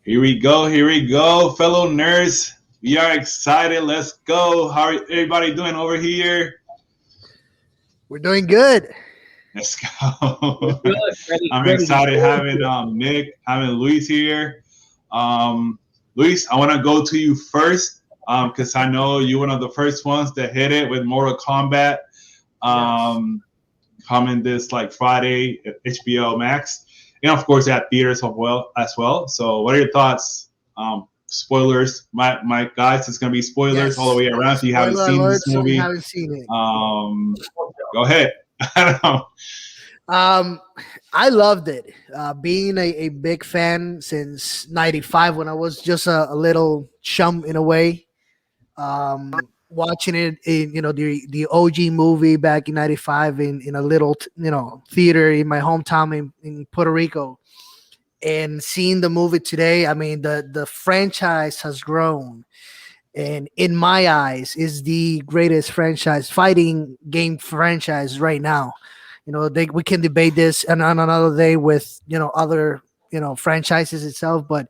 Here we go, fellow nerds. We are excited. Let's go. How are everybody doing over here? We're doing good. Let's We're go. good. Ready, I'm ready to excited go. having Nick, having Luis here. Um, Luis, I want to go to you first because I know you're one of the first ones that hit it with Mortal Kombat. Yes. Um, Coming this like Friday at HBO Max, and of course at theaters as well. So, what are your thoughts? Spoilers, my guys, it's gonna be spoilers all the Yes. way around. If you haven't Spoiler seen alert. this So you movie, haven't seen it. go ahead. I don't know. Um, I loved it. Being a big fan since '95, when I was just a little chum in a way. Watching it in the OG movie back in '95 in a little theater in my hometown in Puerto Rico, and seeing the movie today. I mean, the franchise has grown, and in my eyes is the greatest franchise fighting game franchise right now. We can debate this and on another day with other franchises itself, but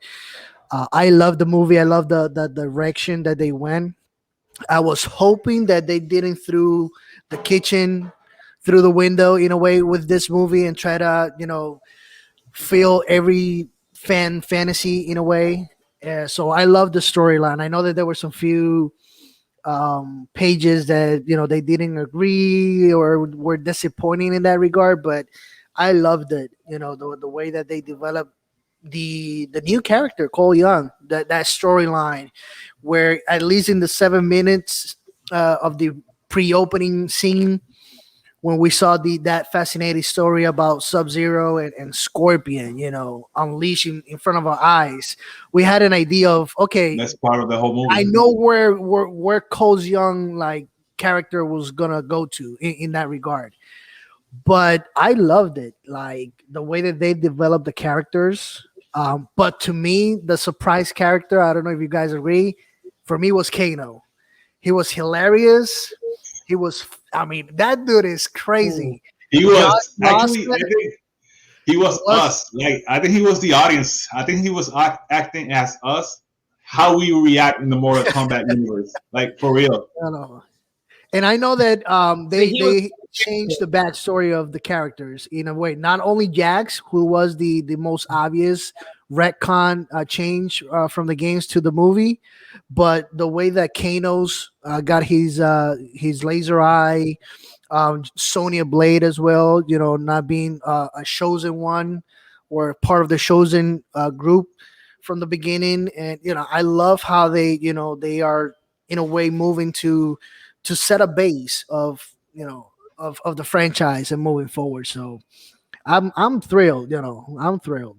I love the movie. I love the direction that they went. I was hoping that they didn't through the kitchen through the window in a way with this movie and try to feel every fantasy in a way. So I love the storyline. I know that there were some few pages that they didn't agree or were disappointing in that regard, but I loved it. The way that they developed the new character Cole Young, that storyline, where at least in the 7 minutes of the pre-opening scene when we saw that fascinating story about Sub Zero and Scorpion, unleashing in front of our eyes, we had an idea of, okay, That's part of the whole I movie. know where Cole's Young like character was gonna go to in that regard. But I loved it, like the way that they developed the characters. But to me, the surprise character, I don't know if you guys agree, for me was Kano. He was hilarious. He was, I mean, that dude is Ooh. crazy. He Josh was actually, I Brolin think he was was, us. Like I think he was the audience. I think he was acting as us. How we react in the Mortal Kombat universe, like for real. I don't know. And I know that But they he was. they changed the backstory of the characters in a way. Not only Jax, who was the most obvious retcon change from the games to the movie, but the way that Kano's got his laser eye, Sonya Blade as well. Not being a chosen one or part of the chosen group from the beginning, and I love how they are in a way moving to set a base of of the franchise and moving forward. So I'm thrilled. I'm thrilled.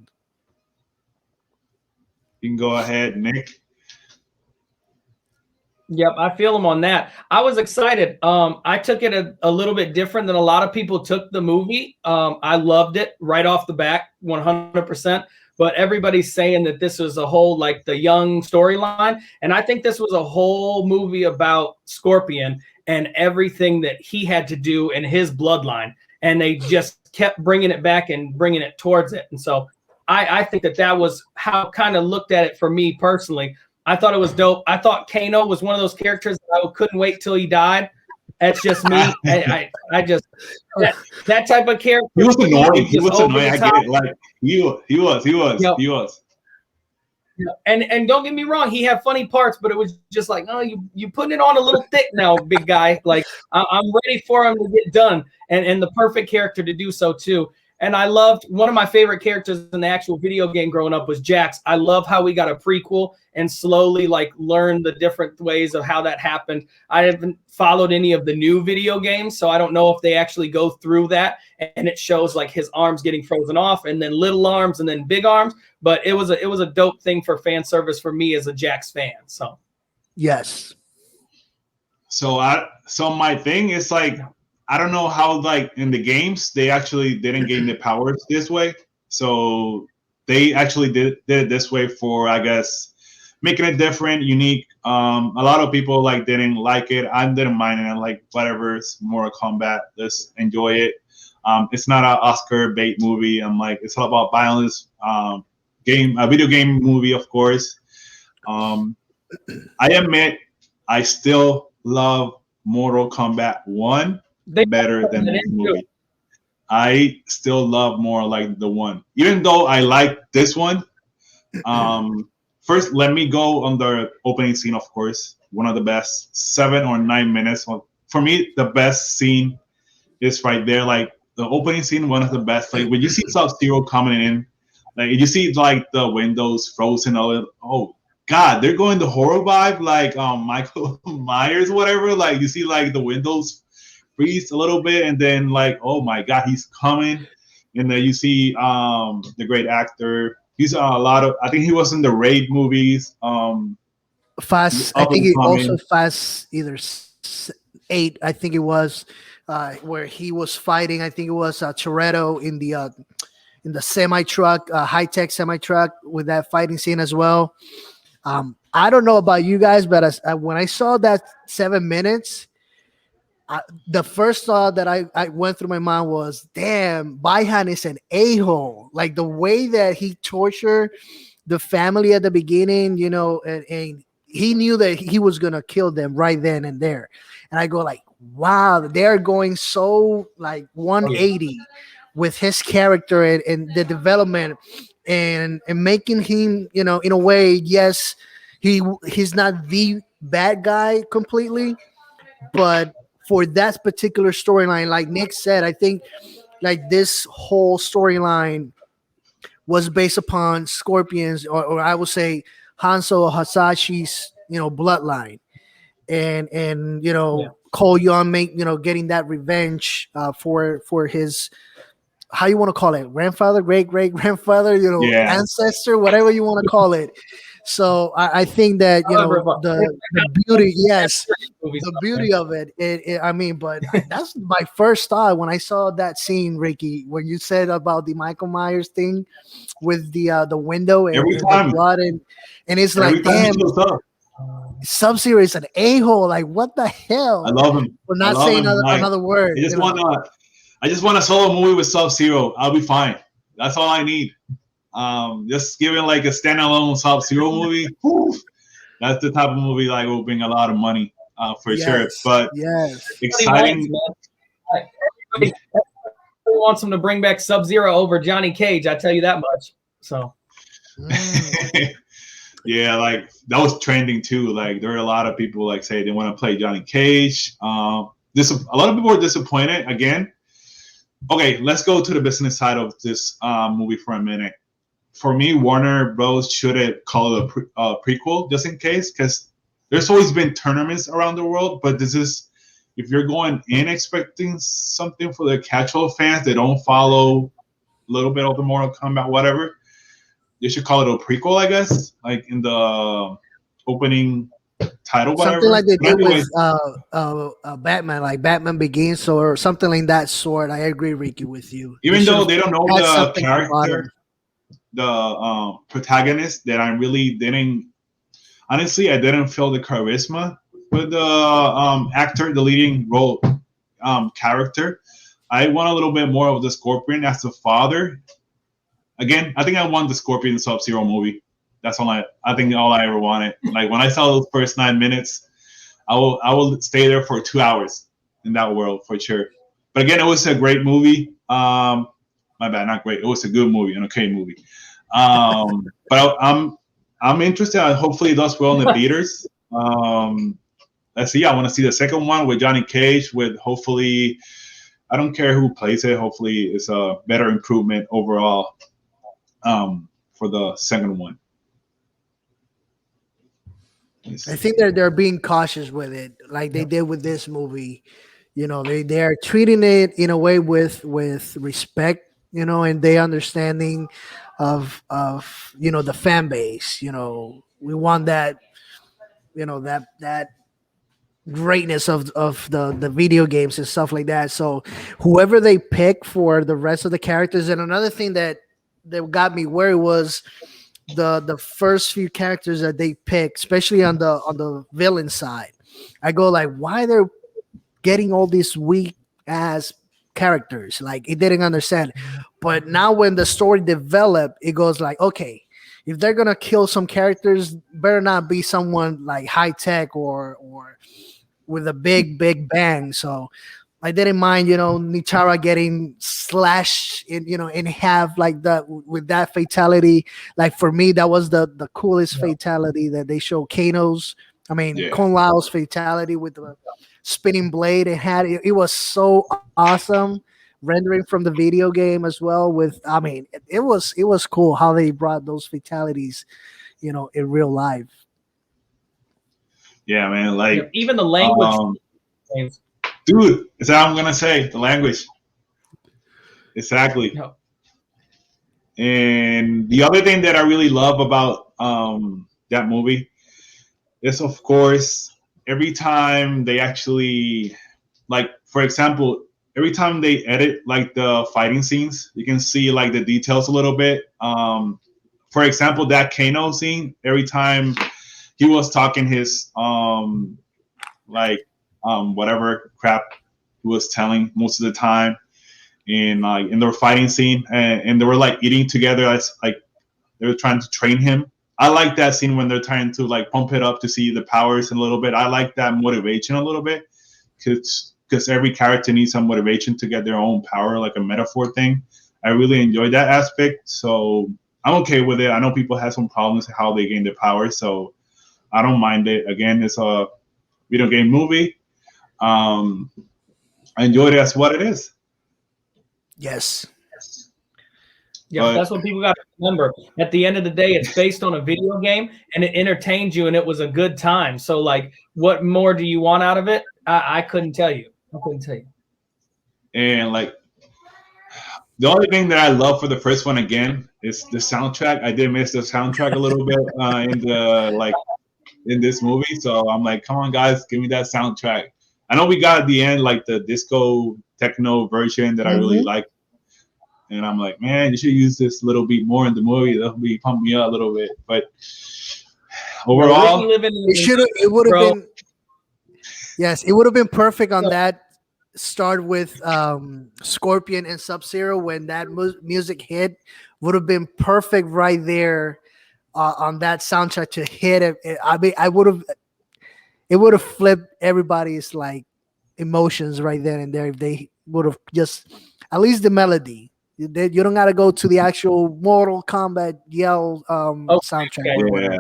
You can go ahead, Nick. Yep, I feel him on that. I was excited. I took it a little bit different than a lot of people took the movie. I loved it right off the back, 100%. But everybody's saying that this was a whole like the young storyline, and I think this was a whole movie about Scorpion and everything that he had to do in his bloodline, and they just kept bringing it back and bringing it towards it. And so I think that was how kind of looked at it for me personally. I thought it was dope. I thought Kano was one of those characters that I couldn't wait till he died. That's just me. I just that type of character He was annoying. is He just was over annoying. the I get top. it. Like Yep. he was. And don't get me wrong, he had funny parts, but it was just like, no, you putting it on a little thick now, big guy. Like I'm ready for him to get done, and the perfect character to do so too. And I loved one of my favorite characters in the actual video game growing up was Jax. I love how we got a prequel and slowly like learned the different ways of how that happened. I haven't followed any of the new video games, so I don't know if they actually go through that and it shows like his arms getting frozen off and then little arms and then big arms. But it was a dope thing for fan service for me as a Jax fan. So Yes. So my thing is like I don't know how like in the games they actually didn't gain the powers this way. So they actually did it this way for I guess making it different, unique. A lot of people like didn't like it. I didn't mind it. Like whatever, it's Mortal Kombat. Let's enjoy it. It's not an Oscar bait movie. I'm like it's all about violence. a video game movie, of course. I admit I still love Mortal Kombat 1 They better than this movie. I still love more like the one, even though I like this one. First, let me go on the opening scene. Of course, one of the best 7 or 9 minutes. For me, the best scene is right there. Like the opening scene, one of the best. Like when you see Sub-Zero coming in, like you see like the windows frozen. Oh God, they're going the horror vibe, like Michael Myers, whatever. Like you see like the windows freeze a little bit, and then like, oh my God, he's coming. And then you see the great actor. He's a lot of. I think he was in the Raid movies. Fast. I Up think and it coming. also Fast either 8. I think it was where he was fighting. I think it was Toretto in the semi truck, high tech semi truck with that fighting scene as well. I don't know about you guys, but when I saw that 7 minutes, the first thought that I went through my mind was, damn, Baihan is an a-hole. Like the way that he tortured the family at the beginning, and he knew that he was going to kill them right then and there. And I go like, wow, they're going so like 180 with his character and the development and making him, in a way, yes, he's not the bad guy completely, but for that particular storyline, like Nick said, I think like this whole storyline was based upon Scorpion's, or I would say Hanzo Hasashi's, bloodline, and Cole Young getting that revenge for his, how you want to call it, grandfather, great grandfather, Yeah. ancestor, whatever you want to call it. So I think that the beauty, yes, the beauty of it. I mean, but that's my first thought when I saw that scene, Ricky, when you said about the Michael Myers thing with the window and the blood, and it's like, damn, Sub-Zero is an a-hole. Like, what the hell? I love him. We're not saying another word. I just want a solo movie with Sub-Zero. I'll be fine. That's all I need. Just giving like a standalone Sub-Zero movie. That's the type of movie like will bring a lot of money for sure. But exciting. Everybody wants him to bring back Sub-Zero over Johnny Cage. I tell you that much. So. Yeah, like that was trending too. Like there were a lot of people like say they want to play Johnny Cage. A lot of people were disappointed again. Okay, let's go to the business side of this movie for a minute. For me, Warner Bros. Should have called it a prequel just in case, because there's always been tournaments around the world, but this is, if you're going in expecting something for the casual fans that don't follow a little bit of the Mortal Kombat, whatever, you should call it a prequel, I guess, like in the opening title, whatever. Something like they did with Batman, like Batman Begins or something like that sort. I agree, Ricky, with you. Even though they don't know the character, the protagonist, that I really didn't, honestly, I didn't feel the charisma with the actor, the leading role character. I want a little bit more of the Scorpion as the father. Again, I think I want the Scorpion Sub-Zero movie. That's all I think all I ever wanted. Like when I saw those first 9 minutes, I will stay there for 2 hours in that world for sure. But again, it was a great movie. My bad, not great. It was a good movie, an okay movie. But I'm interested. Hopefully, it does well in the theaters. Let's see. I want to see the second one with Johnny Cage. With hopefully, I don't care who plays it. Hopefully, it's a better improvement overall for the second one. I think they're being cautious with it, like they did with this movie. They are treating it in a way with respect, and they understanding of the fan base. We want that, that greatness of the video games and stuff like that. So whoever they pick for the rest of the characters, and another thing that got me worried was the first few characters that they picked, especially on the villain side. I go like, why they're getting all these weak ass characters? Like, it didn't understand. But now when the story developed, it goes like, okay, if they're gonna kill some characters, better not be someone like high tech or with a big bang. So I didn't mind, Nitara getting slashed in half like that with that fatality. Like for me, that was the coolest fatality that they show. Kano's, Kung Lao's fatality with the spinning blade. It was so awesome, rendering from the video game as well. It was cool how they brought those fatalities, in real life. Yeah, man. Like even the language. Dude, that's how I'm gonna say the language. Exactly. No. And the other thing that I really love about that movie is, of course, every time they actually, like, for example, every time they edit like the fighting scenes, you can see like the details a little bit. For example, that Kano scene, every time he was talking his whatever crap he was telling most of the time in their fighting scene, and they were like eating together as like they were trying to train him. I like that scene when they're trying to like pump it up to see the powers a little bit. I like that motivation a little bit because every character needs some motivation to get their own power, like a metaphor thing. I really enjoyed that aspect, so I'm okay with it. I know people have some problems with how they gain their power, so I don't mind it. Again, it's a video game movie. I enjoyed it as what it is. Yes. Yeah, but that's what people got to remember. At the end of the day, it's based on a video game, and it entertained you, and it was a good time. So, like, what more do you want out of it? I couldn't tell you. And like, the only thing that I love for the first one again is the soundtrack. I did miss the soundtrack a little bit in this movie. So I'm like, come on, guys, give me that soundtrack. I know we got at the end like the disco techno version that I really like, and I'm like, man, you should use this little bit more in the movie. That'll be pump me up a little bit. But overall, it would have been. Yes, it would have been perfect on that. Start with Scorpion and Sub-Zero when that music hit. Would have been perfect right there on that soundtrack to hit it. It would have flipped everybody's like emotions right then and there if they would have just at least the melody. You don't got to go to the actual Mortal Kombat yell soundtrack. Yeah.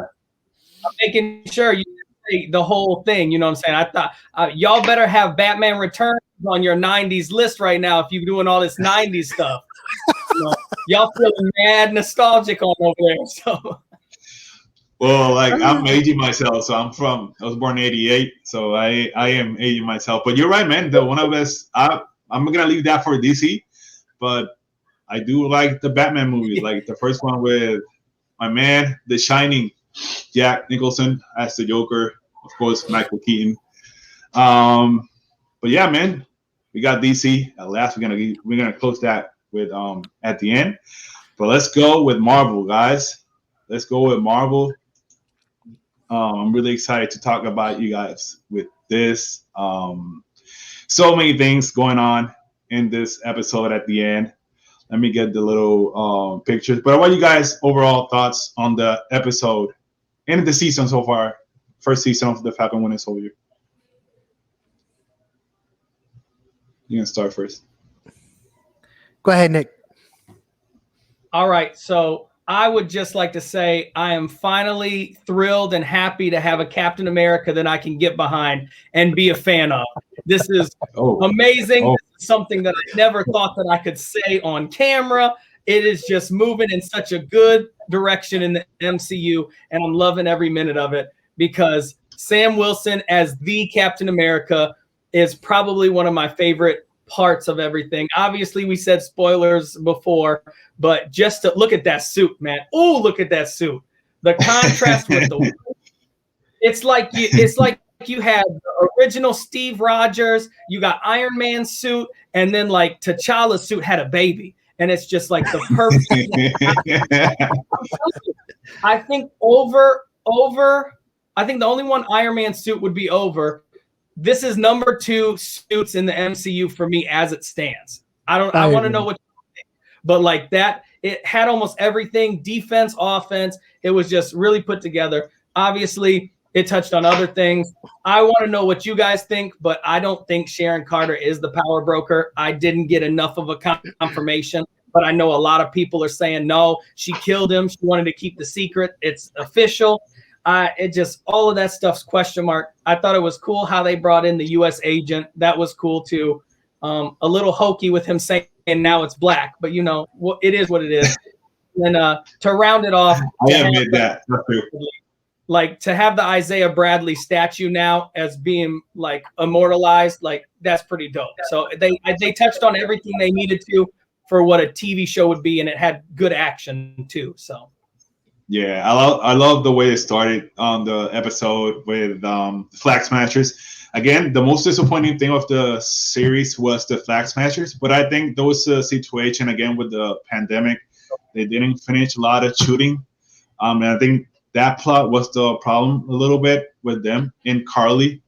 I'm making sure you say the whole thing. You know what I'm saying? I thought y'all better have Batman Returns on your 90s list right now if you're doing all this 90s stuff. Y'all feeling mad nostalgic on over there. So. Well, like I'm aging myself, so I was born in '88, so I am aging myself. But you're right, man. The one of us, I'm gonna leave that for DC, but I do like the Batman movies, like the first one with my man, The Shining, Jack Nicholson as the Joker, of course, Michael Keaton. But yeah, man, we got DC. At last, we're gonna close that with at the end. But let's go with Marvel, guys. Let's go with Marvel. I'm really excited to talk about you guys with this. So many things going on in this episode at the end. Let me get the little pictures. But what are you guys' overall thoughts on the episode and the season so far? First season of the Falcon Winter Soldier. You can start first. Go ahead, Nick. All right, so I would just like to say I am finally thrilled and happy to have a Captain America that I can get behind and be a fan of. This is amazing. This is something that I never thought that I could say on camera. It is just moving in such a good direction in the MCU, and I'm loving every minute of it because Sam Wilson as the Captain America is probably one of my favorite parts of everything. Obviously, we said spoilers before, but just to look at that suit, man. Oh, look at that suit. The contrast with the it's like you had the original Steve Rogers, you got Iron Man's suit, and then like T'Challa's suit had a baby. And it's just like the perfect. I think I think the only one Iron Man suit would be over. This is number 2 suits in the MCU for me as it stands. I want to know what you think, but like that It had almost everything, defense, offense. It was just really put together. Obviously, it touched on other things. I want to know what you guys think, but I don't think Sharon Carter is the power broker. I didn't get enough of a confirmation, but I know a lot of people are saying no, she killed him. She wanted to keep the secret. It's official. It just, all of that stuff's question mark. I thought it was cool how they brought in the U.S. agent. That was cool too. A little hokey with him saying now it's black, but you know, it is what it is. And to round it off, I admit that. Like to have the Isaiah Bradley statue now as being like immortalized, like that's pretty dope. So they touched on everything they needed to for what a TV show would be, and it had good action too. So yeah, I love the way it started on the episode with Flag Smashers. Again, the most disappointing thing of the series was the Flag Smashers, but I think there was a situation again with the pandemic. They didn't finish a lot of shooting, and I think that plot was the problem a little bit with them and Carly.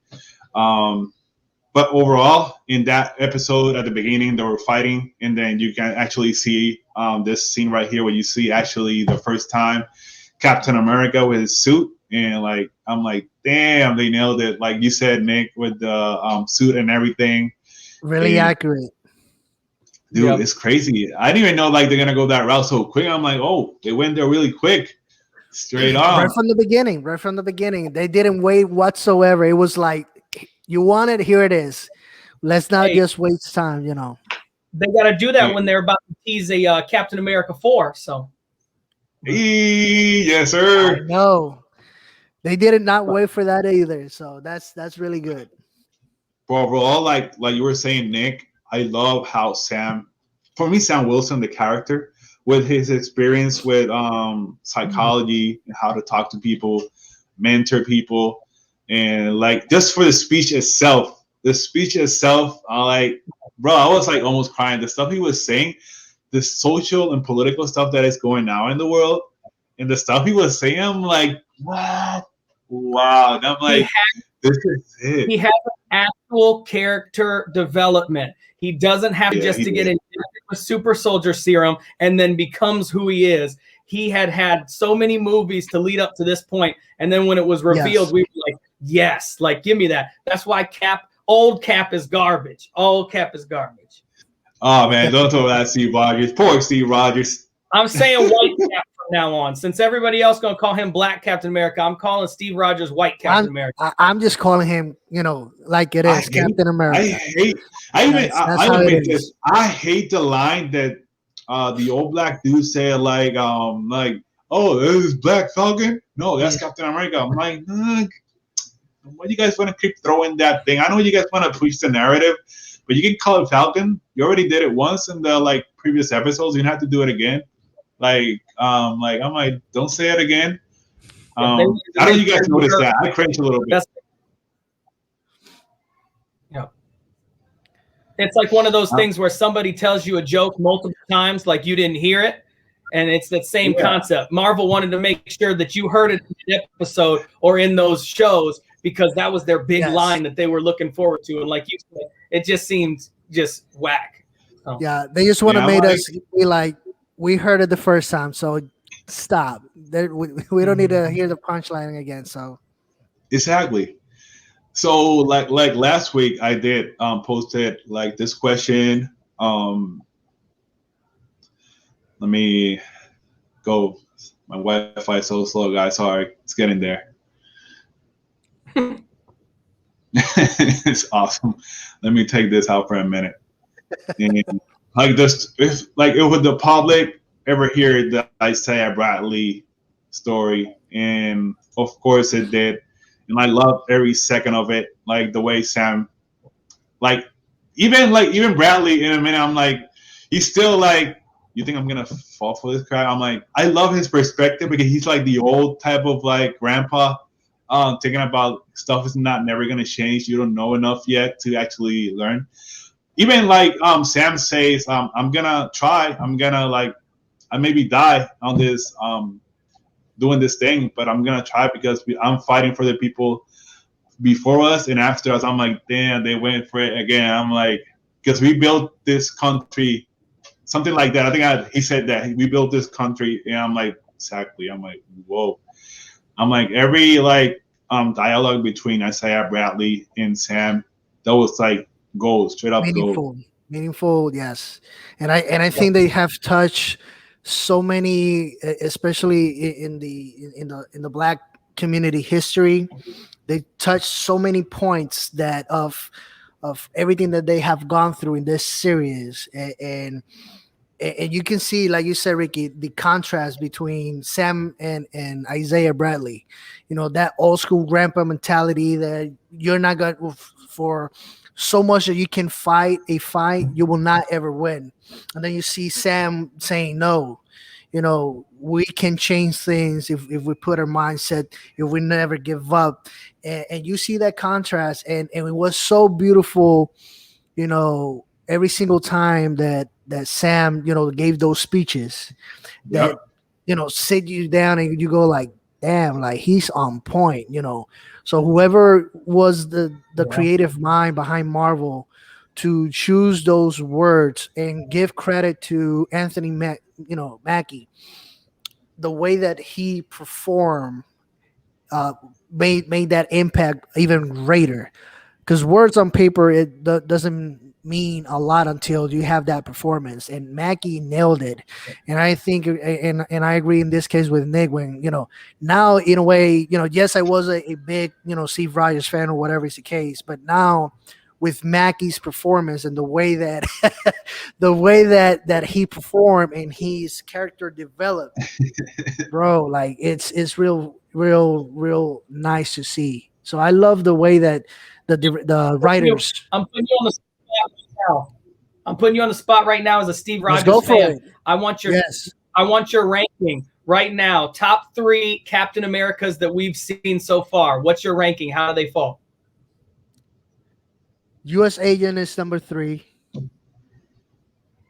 But overall, in that episode at the beginning, they were fighting, and then you can actually see this scene right here where you see actually the first time Captain America with his suit, and like I'm like, damn, they nailed it. Like you said, Nick, with the suit and everything. Really accurate. Dude, yep. It's crazy. I didn't even know like they're gonna go that route so quick. I'm like, oh, they went there really quick. Straight on. Right from the beginning. They didn't wait whatsoever. It was like, you want it, here it is. Let's not just waste time, you know. They got to do that when they're about to tease a Captain America 4. So, yes, sir. No, they did not wait for that either. So that's really good. But overall, like you were saying, Nick, I love how Sam Wilson, the character, with his experience with psychology and how to talk to people, mentor people, and like just for the speech itself, I was like almost crying. The stuff he was saying, the social and political stuff that is going now in the world, and the stuff he was saying, I'm like, what? Wow. And I'm like, this is it. He has an actual character development. He doesn't have just to get a super soldier serum and then becomes who he is. He had so many movies to lead up to this point, and then when it was revealed, we were like, yes, like give me that. That's why old Cap is garbage. Old Cap is garbage. Oh man, don't talk about Steve Rogers. Poor Steve Rogers. I'm saying white Cap from now on. Since everybody else gonna call him Black Captain America, I'm calling Steve Rogers White Captain America. I'm just calling him, you know, like it is, Captain America. I hate the line that the old black dude said, like, oh, this is Black Falcon. No, that's Captain America. I'm like, why do you guys want to keep throwing that thing? I know you guys want to push the narrative, but you can call it Falcon. You already did it once in the previous episodes. You don't have to do it again. I'm like, don't say it again. I don't know if you guys noticed that. I cringed a little bit. Yeah. It's like one of those things where somebody tells you a joke multiple times, like you didn't hear it. And it's that same concept. Marvel wanted to make sure that you heard it in the episode or in those shows because that was their big line that they were looking forward to. And like you said, it just seems just whack. So. Yeah, they just want to make us be like, we heard it the first time, so stop. We don't need to hear the punchline again. So exactly. So like last week, I did posted like this question. Let me go. My Wi-Fi is so slow, guys. Sorry, it's getting there. It's awesome. Let me take this out for a minute. And like this, if the public ever hear the Isaiah Bradley story, and of course it did, and I loved every second of it. Like the way Sam, even Bradley in a minute, I'm like, he's still like, you think I'm gonna fall for this crap? I'm like, I love his perspective because he's like the old type of like grandpa, thinking about stuff is never gonna change. You don't know enough yet to actually learn. Even like Sam says, I'm gonna try. I'm gonna I maybe die on this doing this thing, but I'm gonna try because I'm fighting for the people before us and after us. I'm like, damn, they went for it again. I'm like, because we built this country something like that. I think he said that we built this country, and I'm like, exactly. I'm like, whoa. I'm like, every like dialogue between Isaiah Bradley and Sam, that was like gold, straight up gold. Meaningful, yes. And I think they have touched so many, especially in the black community history. They touched so many points that of everything that they have gone through in this series, and you can see, like you said, Ricky, the contrast between Sam and Isaiah Bradley. You know, that old school grandpa mentality that you're not going for so much that you can fight a fight, you will not ever win. And then you see Sam saying, no, you know, we can change things if we put our mindset, if we never give up. And you see that contrast. And it was so beautiful, you know, every single time that Sam, you know, gave those speeches that, you know, sit you down and you go like, damn, like he's on point, you know. So whoever was the creative mind behind Marvel to choose those words and give credit to Anthony Mackie, the way that he performed made that impact even greater. Because words on paper, it doesn't mean a lot until you have that performance. And Mackie nailed it. And I think, and I agree in this case with Nick, when, you know, now in a way, you know, yes, I was a big, you know, Steve Rogers fan or whatever is the case, but now with Mackie's performance and the way that that he performed and his character developed, bro, like it's real nice to see. So I love the way that the writers. I'm putting you on the spot right now. I'm putting you on the spot right now as a Steve Let's Rogers go for fan. it. I want your Yes. I want your ranking right now. Top 3 Captain Americas that we've seen so far. What's your ranking? How do they fall? U.S. Agent is number 3.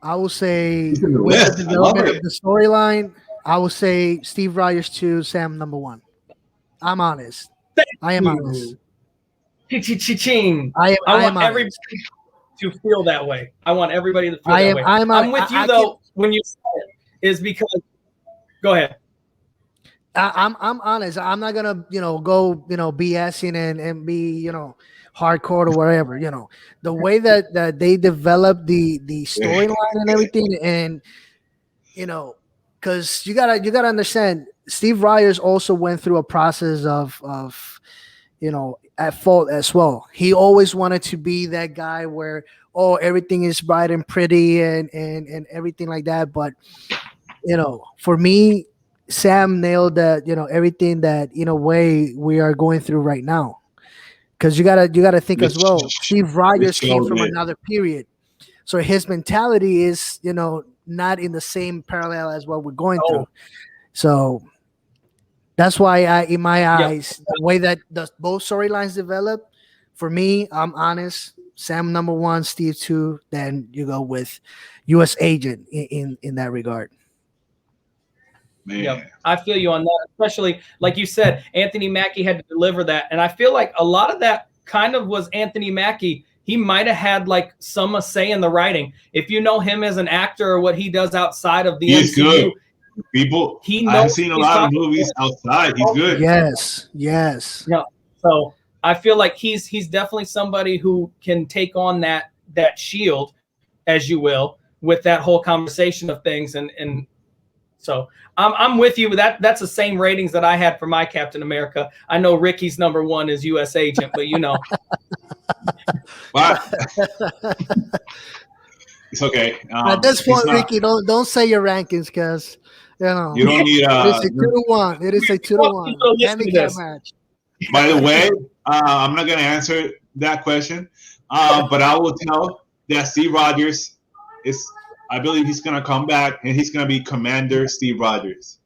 I will say Look at the with list. the I love development it. of the storyline, I will say Steve Rogers 2, Sam number 1. I'm honest. I am honest. Ching. I want am everybody honest. to feel that way. I want everybody to feel that way. I'm with you though when you say it, is because go ahead. I'm honest. I'm not gonna, you know, go, you know, BSing and be, you know, hardcore or whatever. You know, the way that they develop the storyline and everything, and you know, because you gotta understand, Steve Rogers also went through a process of you know, at fault as well. He always wanted to be that guy where, oh, everything is bright and pretty and everything like that. But you know, for me, Sam nailed that, you know, everything that in a way we are going through right now. Because you gotta think as well. Steve Rogers came from another period, so his mentality is, you know, not in the same parallel as what we're going through. So that's why in my eyes, the way that both storylines develop, for me, I'm honest. Sam number 1, Steve 2. Then you go with U.S. Agent in that regard. Man. Yeah, I feel you on that. Especially like you said, Anthony Mackie had to deliver that, and I feel like a lot of that kind of was Anthony Mackie. He might have had like some say in the writing. If you know him as an actor or what he does outside of the He's MCU, good. People, I've seen a lot of movies outside. He's good. Yes. Yeah. So I feel like he's definitely somebody who can take on that shield, as you will, with that whole conversation of things. And so I'm with you. That's the same ratings that I had for my Captain America. I know Ricky's number 1 is U.S. Agent, but you know. It's okay. At this point, Ricky, don't say your rankings, because you know you don't need it's a 2-1. It is a 2-1 handicap match. By the way, I'm not gonna answer that question, but I will tell that Steve Rogers I believe he's gonna come back and he's gonna be Commander Steve Rogers.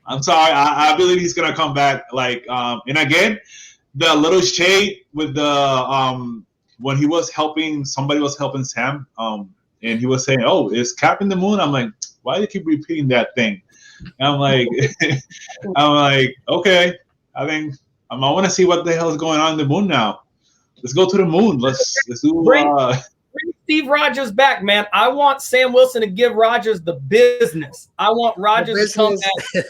I'm sorry, I believe he's gonna come back. Like, and again, the little shade with the when he was helping, somebody was helping Sam, and he was saying, "Oh, it's Captain the Moon." I'm like, why do you keep repeating that thing? And I'm like, okay, I think I want to see what the hell is going on in the moon now. Let's go to the moon. Let's do. Bring Steve Rogers back, man. I want Sam Wilson to give Rogers the business. I want Rogers to come back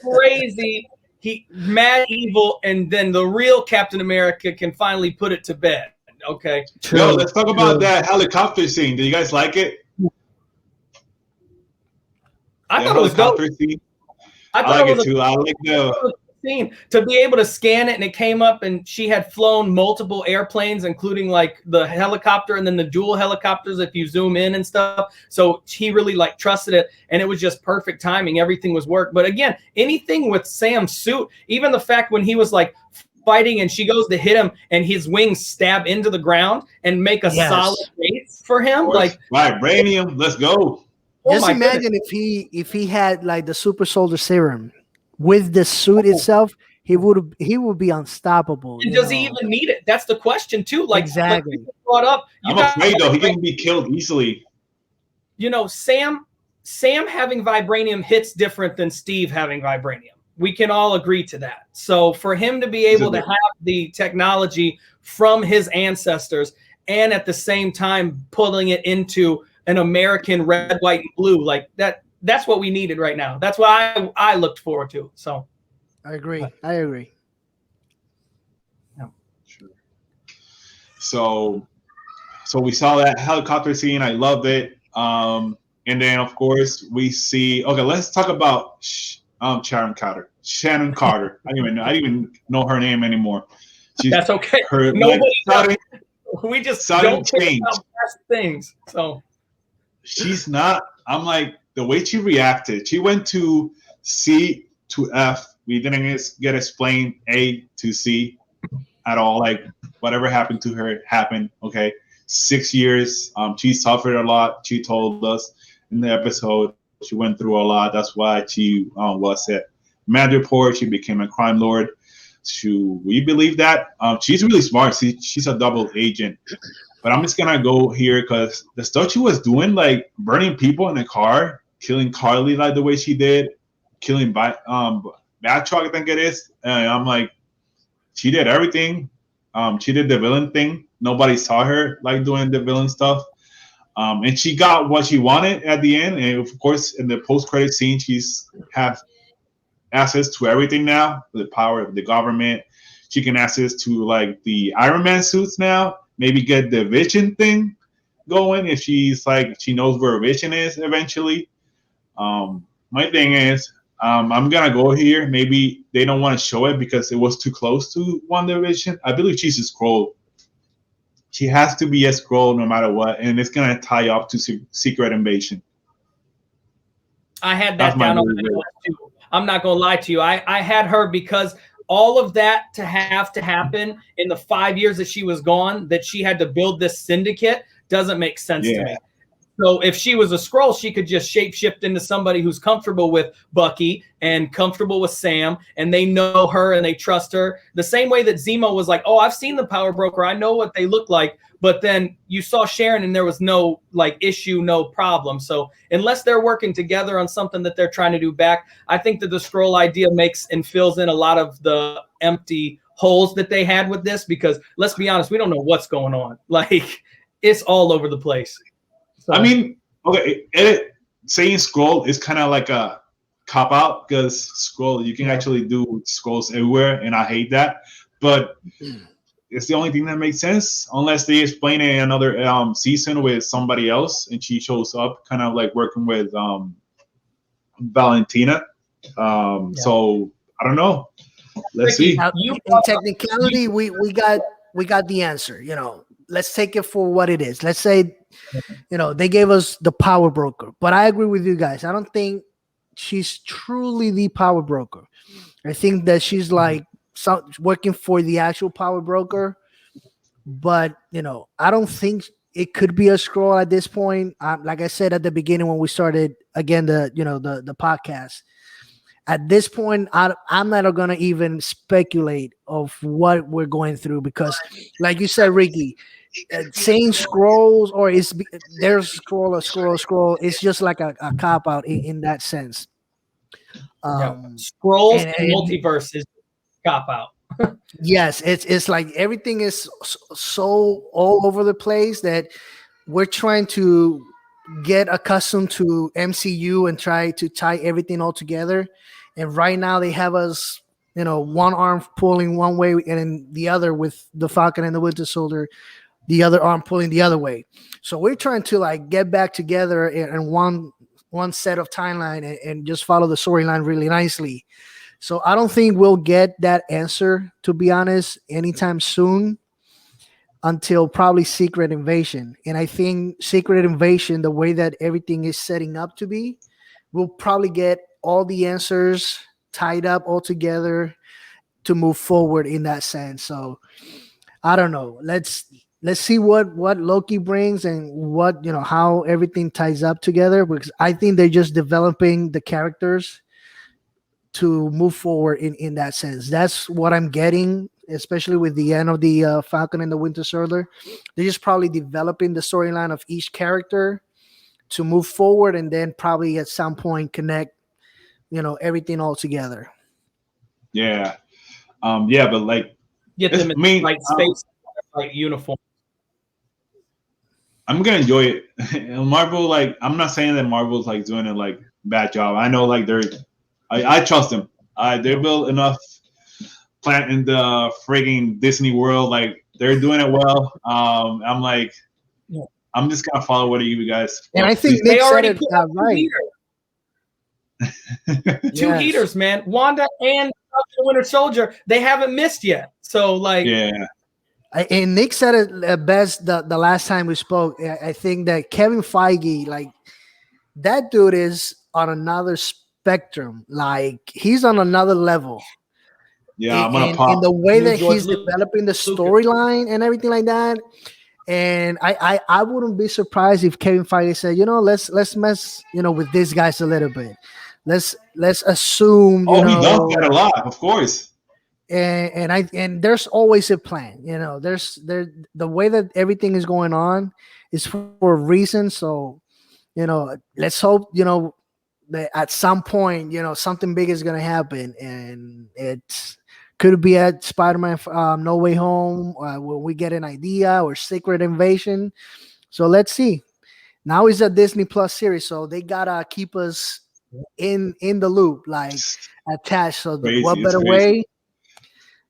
crazy, mad evil, and then the real Captain America can finally put it to bed. Okay. Yo, let's talk about that helicopter scene. Do you guys like it? I thought it was dope. Scene. I like it too. I like the scene to be able to scan it, and it came up, and she had flown multiple airplanes, including like the helicopter and then the dual helicopters if you zoom in and stuff. So he really like trusted it, and it was just perfect timing. Everything was work. But again, anything with Sam's suit, even the fact when he was like fighting and she goes to hit him and his wings stab into the ground and make a solid base for him, like vibranium. Let's go. Just imagine if he had like the super soldier serum with the suit itself, he would be unstoppable. Does he even need it? That's the question too. Like exactly. Like brought up. I'm afraid though he can be killed easily. You know, Sam having vibranium hits different than Steve having vibranium. We can all agree to that. So for him to be able to have the technology from his ancestors and at the same time pulling it into an American red, white, and blue, like that's what we needed right now. That's what I looked forward to. So I agree. Yeah. Sure. So we saw that helicopter scene. I loved it. And then of course we see. Okay, let's talk about Sharon Carter. Shannon Carter. I didn't even know her name anymore. That's okay. Nobody knows. We just don't think about past things. So she's not. I'm like, the way she reacted. She went to C to F. We didn't get explained A to C at all. Like whatever happened to her happened. Okay, 6 years. She suffered a lot. She told us in the episode she went through a lot. That's why she was at Madripoor. She became a crime lord. We believe that. She's really smart. She's a double agent. But I'm just gonna go here because the stuff she was doing, like burning people in a car, killing Carly like the way she did, killing Batroc, I think it is. I'm like, she did everything. She did the villain thing. Nobody saw her like doing the villain stuff. And she got what she wanted at the end. And of course, in the post-credit scene, she's have access to everything now. The power of the government. She can access to like the Iron Man suits now. Maybe get the Vision thing going if she's like she knows where Vision is eventually. My thing is, I'm gonna go here. Maybe they don't want to show it because it was too close to WandaVision. I believe she's a Skrull. She has to be a Skrull no matter what, and it's gonna tie up to Secret Invasion. I had that down on the list too. I'm not gonna lie to you. I had her because all of that to happen in the 5 years that she was gone, that she had to build this syndicate, doesn't make sense to me. So if she was a Skrull, she could just shapeshift into somebody who's comfortable with Bucky and comfortable with Sam, and they know her and they trust her. The same way that Zemo was like, oh, I've seen the Power Broker. I know what they look like. But then you saw Sharon and there was no like issue, no problem. So unless they're working together on something that they're trying to do back, I think that the Skrull idea makes and fills in a lot of the empty holes that they had with this, because let's be honest, we don't know what's going on. Like it's all over the place. So, I mean, okay, saying Skrull is kind of like a cop out because Skrull, you can actually do Skrulls everywhere, and I hate that. But it's the only thing that makes sense, unless they explain it in another season with somebody else, and she shows up, kind of like working with Valentina. So I don't know. Let's see. In technicality, we got the answer. You know, let's take it for what it is. Let's say, you know, they gave us the Power Broker, but I agree with you guys. I don't think she's truly the Power Broker. I think that she's like working for the actual Power Broker, but you know, I don't think it could be a Skrull at this point. Like I said at the beginning when we started again the podcast. At this point, I'm not gonna even speculate of what we're going through because, like you said, Ricky, saying Skrulls or there's Skrull. It's just like a cop out in that sense. Skrulls and multiverse is cop out. Yes, it's like everything is so all over the place that we're trying to get accustomed to MCU and try to tie everything all together. And right now they have us, one arm pulling one way and then the other with the Falcon and the Winter Soldier, the other arm pulling the other way. So we're trying to like get back together in one set of timeline and just follow the storyline really nicely. So I don't think we'll get that answer, to be honest, anytime soon until probably Secret Invasion. And I think Secret Invasion, the way that everything is setting up to be, we'll probably get all the answers tied up all together to move forward in that sense. So I don't know. Let's see what Loki brings and what, how everything ties up together, because I think they're just developing the characters to move forward in that sense. That's what I'm getting, especially with the end of the Falcon and the Winter Soldier. They're just probably developing the storyline of each character to move forward, and then probably at some point connect, everything all together. Yeah. But like, Get them in like space, like uniform. I'm gonna enjoy it. And Marvel, like, I'm not saying that Marvel's like doing a like bad job. I know like I trust them. They built enough plant in the frigging Disney World. Like they're doing it well. I'm like, I'm just gonna follow what you guys. And I think they already put out right. Two heaters, man. Wanda and the Winter Soldier. They haven't missed yet. So like, yeah. And Nick said it best the last time we spoke. I think that Kevin Feige, like that dude, is on another spectrum. Like he's on another level. Yeah, I'm gonna pop. In the way that he's developing the storyline and everything like that. And I wouldn't be surprised if Kevin Feige said, let's mess, with these guys a little bit. Let's assume. He does that a lot, of course. And there's always a plan. There's the way that everything is going on is for a reason. So, let's hope that at some point something big is gonna happen, and it could be at Spider-Man No Way Home when we get an idea, or Secret Invasion. So let's see. Now it's a Disney Plus series, so they gotta keep us in the loop, like attached. So what better way?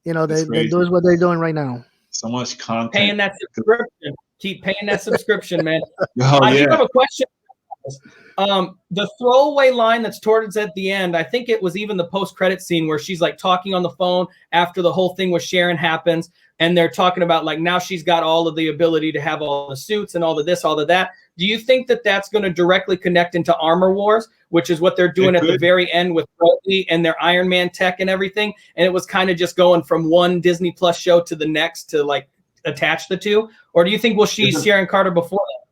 They're doing what they're doing right now. So much content. Paying that subscription. Keep paying that subscription, man. I do have a question. The throwaway line that's towards at the end, I think it was even the post-credit scene where she's like talking on the phone after the whole thing with Sharon happens, and they're talking about like now she's got all of the ability to have all the suits and all of this, all of that. Do you think that that's going to directly connect into Armor Wars, which is what they're doing at the very end with Rhodey and their Iron Man tech and everything? And it was kind of just going from one Disney Plus show to the next to like attach the two? Or do you think we'll see Sharon Carter before that?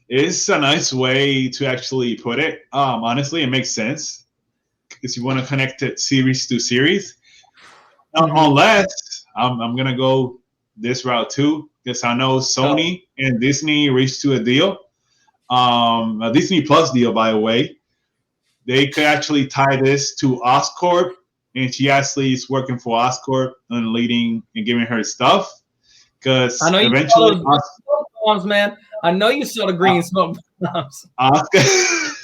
It's a nice way to actually put it. Honestly, it makes sense because you want to connect it series to series. Unless I'm gonna go this route too, because I know Sony and Disney reached to a deal, a Disney Plus deal, by the way. They could actually tie this to Oscorp, and she actually is working for Oscorp and leading and giving her stuff. Because eventually, man. I know you saw the green smoke bombs. The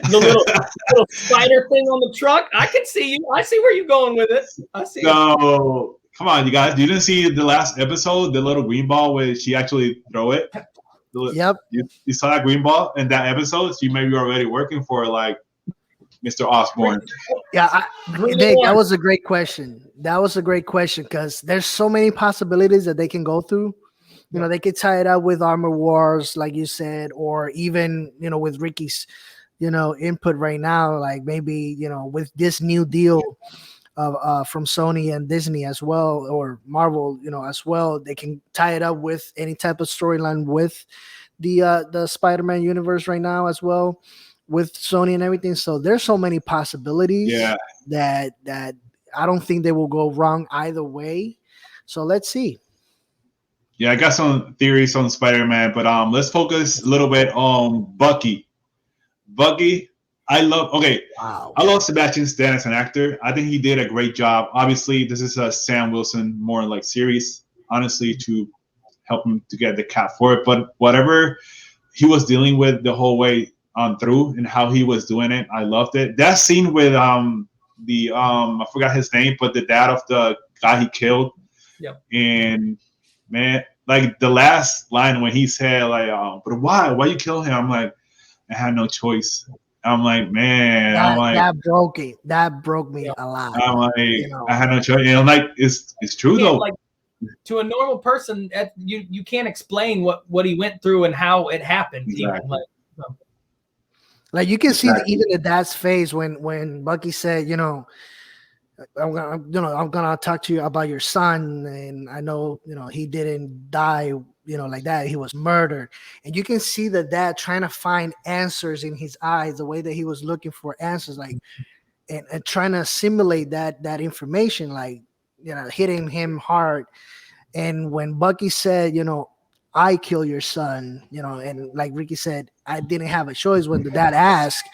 little spider thing on the truck. I can see you. I see where you're going with it. I see. So come on, you guys. You didn't see the last episode, the little green ball where she actually throw it. Yep. You saw that green ball in that episode. So you may be already working for like Mr. Osborn. Yeah, Nick, that was a great question. That was a great question because there's so many possibilities that they can go through. They could tie it up with Armor Wars, like you said, or even, with Ricky's, input right now, like maybe, with this new deal from Sony and Disney as well, or Marvel, as well, they can tie it up with any type of storyline with the Spider-Man universe right now as well, with Sony and everything. So there's so many possibilities that I don't think they will go wrong either way. So let's see. Yeah, I got some theories on Spider-Man, but let's focus a little bit on Bucky. Bucky, I love Sebastian Stan as an actor. I think he did a great job. Obviously, this is a Sam Wilson more like series, honestly, to help him to get the cap for it. But whatever he was dealing with the whole way on through and how he was doing it, I loved it. That scene with the I forgot his name, but the dad of the guy he killed. Yep. And man, like the last line when he said like, but why you kill him? I'm like, I had no choice. I'm like, man, that broke it. That broke me a lot. I'm like, I had no choice. And I'm like, it's true though. Like, to a normal person, you can't explain what he went through and how it happened. Exactly. Even. Like you can see even the dad's face when Bucky said, I'm gonna talk to you about your son, and I know he didn't die like that. He was murdered, and you can see the dad trying to find answers in his eyes, the way that he was looking for answers, like and trying to assimilate that information, like hitting him hard. And when Bucky said, I kill your son, and like Ricky said, I didn't have a choice when the dad asked.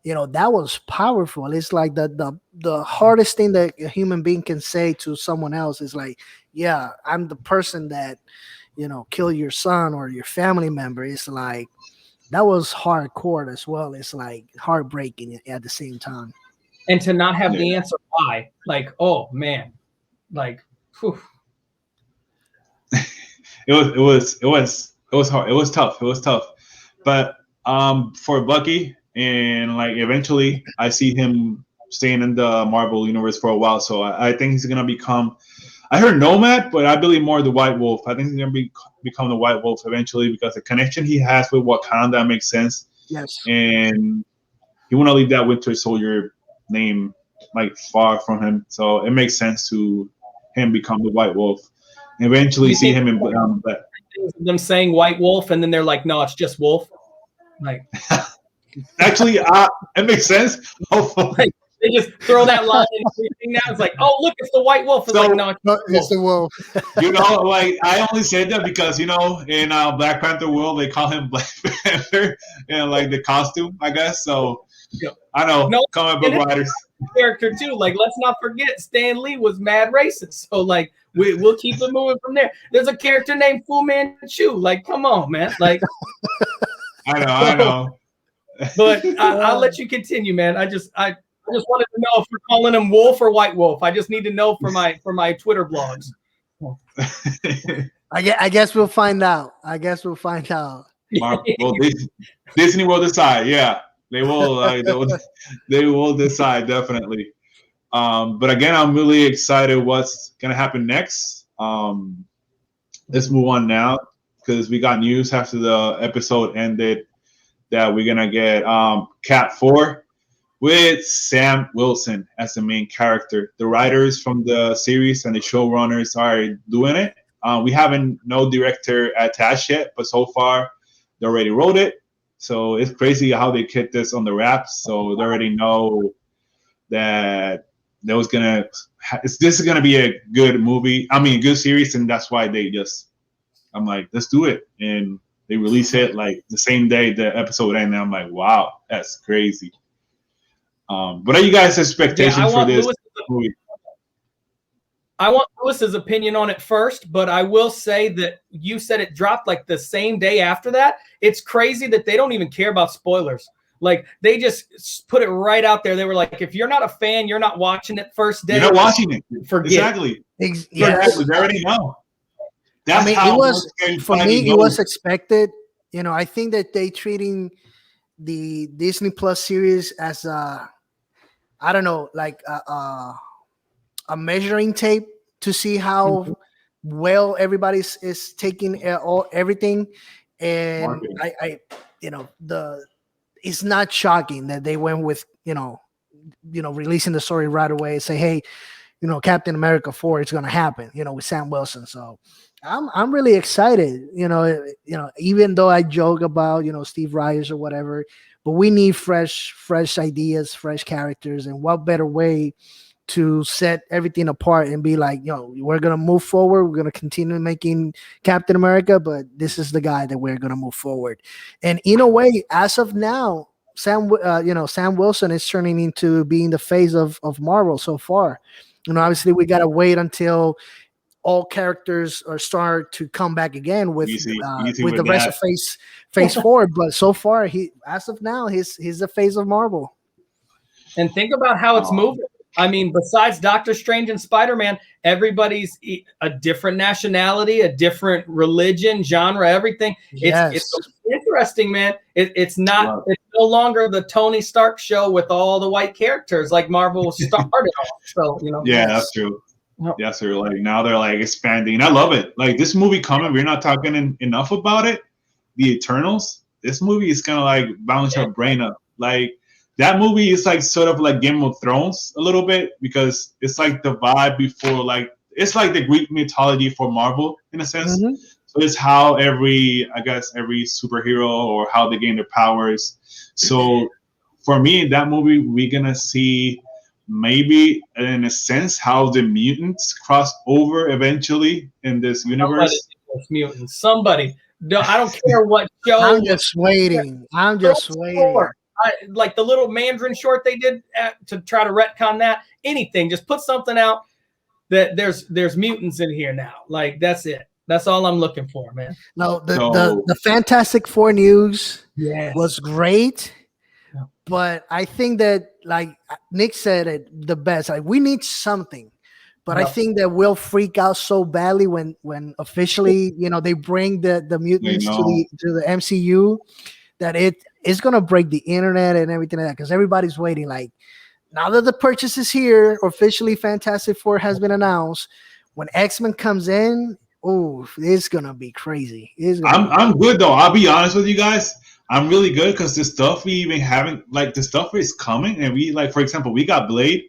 That was powerful. It's like the hardest thing that a human being can say to someone else is like, yeah, I'm the person that, kill your son or your family member. It's like, that was hardcore as well. It's like heartbreaking at the same time. And to not have the answer why, like, oh man, like, whew. It was hard. It was tough. But for Bucky, and like eventually I see him staying in the Marvel universe for a while. So I think he's gonna become. I heard Nomad, but I believe more the White Wolf. I think he's gonna become the White Wolf eventually because the connection he has with Wakanda makes sense. Yes. And he wanna leave that Winter Soldier name like far from him. So it makes sense to him become the White Wolf. Eventually see him in them saying White Wolf, and then they're like, no, it's just Wolf. Like, actually, it makes sense. Like, they just throw that line in everything now. It's like, oh, look, it's the White Wolf. It's like, no, it's the Wolf. Like I only said that because in Black Panther world they call him Black Panther and like the costume, I guess. So I know comic book writers. Character too. Like, let's not forget Stan Lee was mad racist. So like we'll keep it moving from there. There's a character named Fu Manchu. Like, come on, man. Like I know. But I'll let you continue, man. I just wanted to know if we're calling him Wolf or White Wolf. I just need to know for my Twitter blogs. I guess we'll find out. Well, Disney will decide. Yeah. They will. They will decide definitely. But again, I'm really excited. What's gonna happen next? Let's move on now because we got news after the episode ended that we're gonna get Cat 4 with Sam Wilson as the main character. The writers from the series and the showrunners are doing it. We haven't no director attached yet, but so far they already wrote it. So it's crazy how they kept this on the wraps. So they already know that this is gonna be a good movie. I mean, a good series, and that's why I'm like, let's do it. And they release it like the same day the episode ended. And I'm like, wow, that's crazy. What are you guys' expectations for this movie? I want Lewis's opinion on it first, but I will say that you said it dropped like the same day after that. It's crazy that they don't even care about spoilers. Like, they just put it right out there. They were like, if you're not a fan, you're not watching it first day. You're not watching it. Forget exactly. Exactly. They already know. That's it was for me. It was expected. I think that they treating the Disney Plus series as I don't know, like a measuring tape to see how well everybody is taking everything. And I it's not shocking that they went with releasing the story right away and say, hey, Captain America 4 is going to happen, with Sam Wilson. So I'm really excited, even though I joke about, Steve Rogers or whatever, but we need fresh ideas, fresh characters, and what better way to set everything apart and be like, we're going to move forward. We're going to continue making Captain America, but this is the guy that we're going to move forward. And in a way, as of now, Sam Wilson is turning into being the face of Marvel so far. Obviously we got to wait until all characters are start to come back again with Easy with the rest of phase 4. But so far, as of now, he's the face of Marvel. And think about how it's moving. I mean, besides Doctor Strange and Spider-Man, everybody's a different nationality, a different religion, genre, everything. It's interesting, man. It's not. It's no longer the Tony Stark show with all the white characters like Marvel started off. So Yeah, that's true. Yes, they're like now they're like expanding. I love it. Like this movie coming, we're not talking enough about it. The Eternals. This movie is gonna like bounce your brain up. Like that movie is like sort of like Game of Thrones a little bit because it's like the vibe before like it's like the Greek mythology for Marvel in a sense. Mm-hmm. So it's how every superhero or how they gain their powers. So for me, in that movie, we're gonna see maybe in a sense how the mutants cross over eventually in this universe. Somebody. No, I don't care what show. I'm just waiting. Like the little Mandarin short they did to try to retcon that. Anything, just put something out that there's mutants in here now. Like that's it. That's all I'm looking for, man. No, the Fantastic Four news was great, but I think that like Nick said it the best. Like we need something, but I think that we'll freak out so badly when officially they bring the mutants to the MCU that it's gonna break the internet and everything like that because everybody's waiting. Like now that the purchase is here, officially Fantastic Four has been announced. When X-Men comes in, it's gonna be crazy. I'm good though. I'll be honest with you guys. I'm really good because the stuff we even haven't like the stuff is coming, and we like for example we got Blade.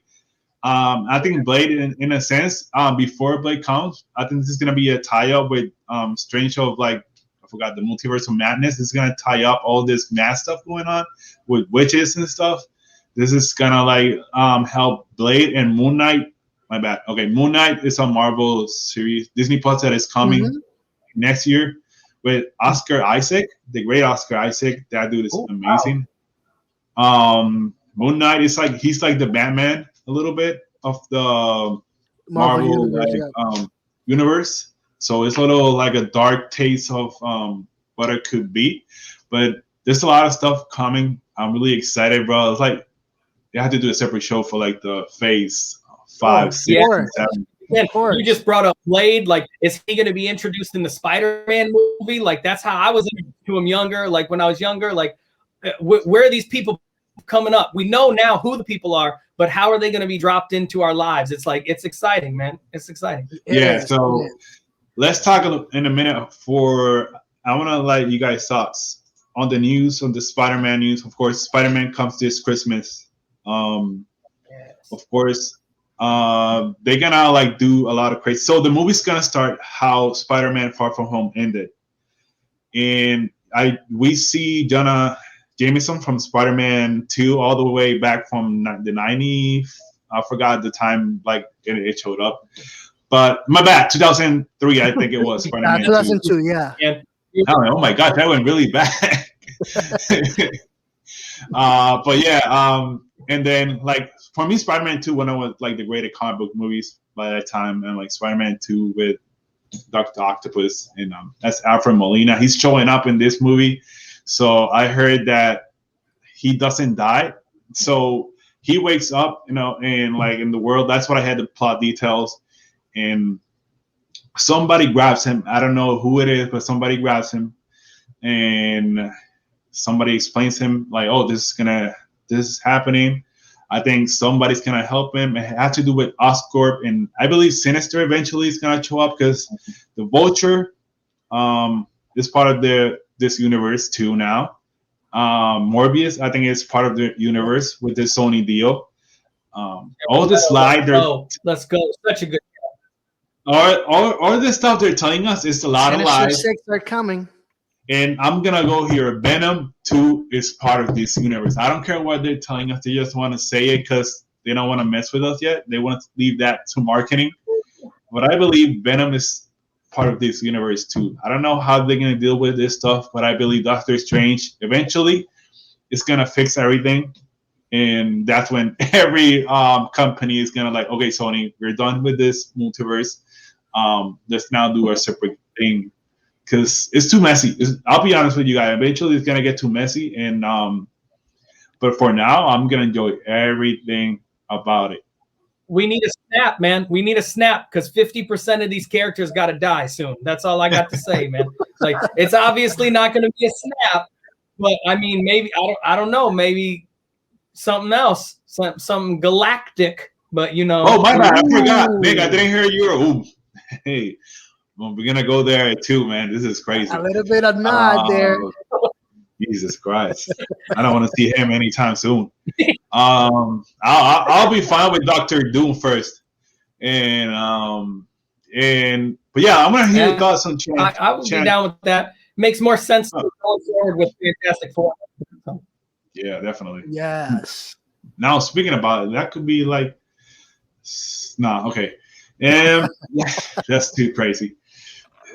I think Blade in a sense before Blade comes, I think this is gonna be a tie up with Strange of like. I forgot the Multiverse of Madness is gonna tie up all this mad stuff going on with witches and stuff. This is gonna like help Blade and Moon Knight. My bad. Okay, Moon Knight is a Marvel series. Disney Plus that is coming next year with Oscar Isaac, the great Oscar Isaac. That dude is amazing. Wow. Moon Knight is like he's like the Batman a little bit of the Marvel universe. So it's a little like a dark taste of what it could be, but there's a lot of stuff coming. I'm really excited, bro. It's like they have to do a separate show for like the phase 5, 6, and 7. Yeah, you just brought up Blade. Like, is he going to be introduced in the Spider-Man movie? Like, that's how I was introduced to him younger. Like when I was younger, like where are these people coming up? We know now who the people are, but how are they going to be dropped into our lives? It's like it's exciting, man. It's exciting. So. Let's talk in a minute I want to let you guys thoughts on the news, on the Spider-Man news. Of course, Spider-Man comes this Christmas. Of course, they're gonna like do a lot of crazy. So the movie's gonna start how Spider-Man Far From Home ended, and we see Jonah Jameson from Spider-Man 2 all the way back from the 90s. I forgot the time like it showed up. But my bad, 2003, I think it was. 2002, yeah. Oh my God, that went really bad. But yeah, and then like for me, Spider-Man 2, one of like the greatest comic book movies by that time, and like Spider-Man 2 with Dr. Octopus and that's Alfred Molina. He's showing up in this movie, so I heard that he doesn't die, so he wakes up, and like in the world. That's what I had the plot details. And somebody grabs him. I don't know who it is, but somebody grabs him, and somebody explains to him like, "Oh, this is happening." I think somebody's gonna help him. It has to do with Oscorp, and I believe Sinister eventually is gonna show up because the Vulture is part of this universe too now. Morbius, I think, is part of the universe with the Sony deal. All the slide. Let's go. Such a good. All the stuff they're telling us is a lot of lies. 6 are coming. And I'm going to go here. Venom 2 is part of this universe. I don't care what they're telling us. They just want to say it because they don't want to mess with us yet. They want to leave that to marketing. But I believe Venom is part of this universe too. I don't know how they're going to deal with this stuff, but I believe Doctor Strange eventually is going to fix everything. And that's when every company is going to like, okay, Sony, we're done with this multiverse. let's now do a separate thing because it's too messy. I'll be honest with you guys. Eventually, it's gonna get too messy, and but for now, I'm gonna enjoy everything about it. We need a snap, man. We need a snap because 50% of these characters got to die soon. That's all I got to say, man. Like, it's obviously not going to be a snap, but I mean, maybe I don't know, maybe something else, something galactic. But you know, oh my bad, I forgot, Nick. I didn't hear you. Ooh, hey, well, we're gonna go there too, man. This is crazy. A little bit of nod there. Jesus Christ, I don't want to see him anytime soon. I'll be fine with Doctor Doom first, and but yeah, I'm gonna hear your thoughts on Chan. I would be down with that. Makes more sense going forward with Fantastic Four. Yeah, definitely. Yes. Now speaking about it, that could be like, okay, and that's too crazy.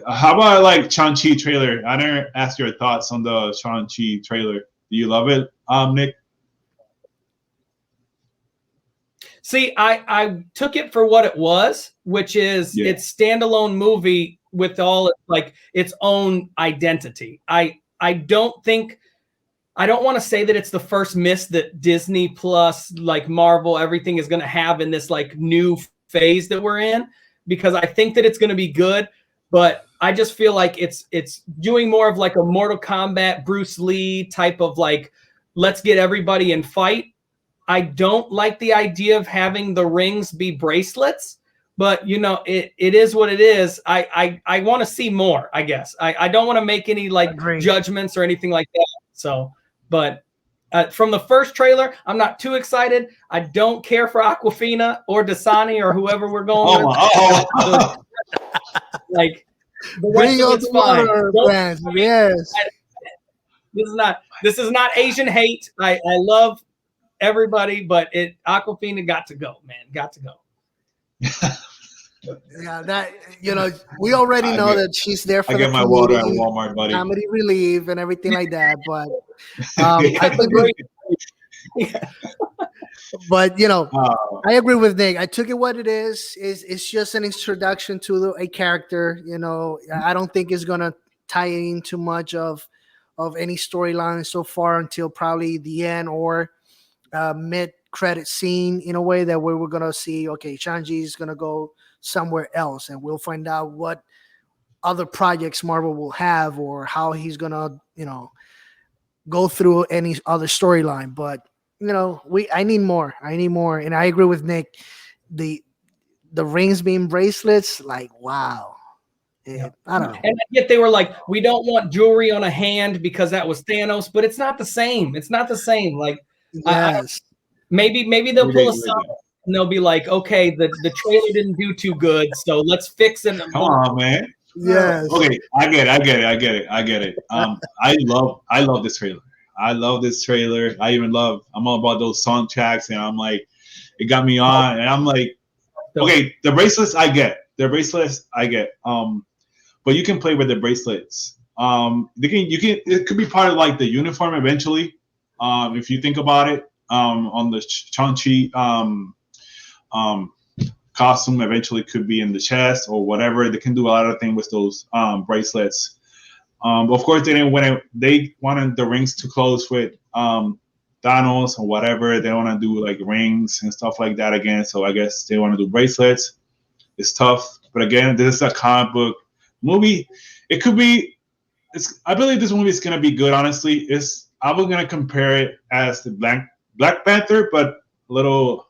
How about like Shang-Chi trailer? I didn't ask your thoughts on the Shang-Chi trailer. Do you love it, Nick? See, I took it for what it was, which is its standalone movie with all like its own identity. I don't want to say that it's the first miss that Disney Plus, like Marvel, everything is going to have in this like new phase that we're in, because I think that it's going to be good. But I just feel like it's doing more of like a Mortal Kombat, Bruce Lee type of like, let's get everybody in fight. I don't like the idea of having the rings be bracelets, but you know, it is what it is. I want to see more, I guess. I don't want to make any like judgments or anything like that. So, but from the first trailer, I'm not too excited. I don't care for Aquafina or Dasani or whoever we're going with. Like, the rest of it's fine. Yes. This is not Asian hate. I love everybody, but Aquafina got to go, man. Got to go. Yeah, that, you know, we already know that she's there for get my water at Walmart, buddy. Comedy relief and everything like that, but I think but you know, I agree with Nick. I took it what it is. It's just an introduction to a character. You know, I don't think it's gonna tie in too much of any storyline so far until probably the end or mid-credit scene, in a way that we're gonna see, okay, Shang-Chi is gonna go somewhere else, and we'll find out what other projects Marvel will have or how he's gonna, you know, go through any other storyline. But you know, I need more, and I agree with Nick. The rings being bracelets, like, wow. I don't know. And yet they were like, we don't want jewelry on a hand because that was Thanos, but it's not the same. It's not the same. Like, yes. Maybe they'll pull a song and they'll be like, okay, the trailer didn't do too good, so let's fix it. Come on, man. Yes. Okay, I get it. I love this trailer. I love this trailer. I'm all about those song tracks, and I'm like, it got me on, and I'm like, okay, the bracelets I get. But you can play with the bracelets. It could be part of like the uniform eventually. If you think about it, on the Shang-Chi costume eventually could be in the chest or whatever. They can do a lot of things with those bracelets. Of course, they wanted the rings to close with Thanos or whatever. They want to do like rings and stuff like that again. So I guess they want to do bracelets. It's tough, but again, this is a comic book movie. It could be. I believe this movie is gonna be good. Honestly, I was gonna compare it as the Black Panther, but a little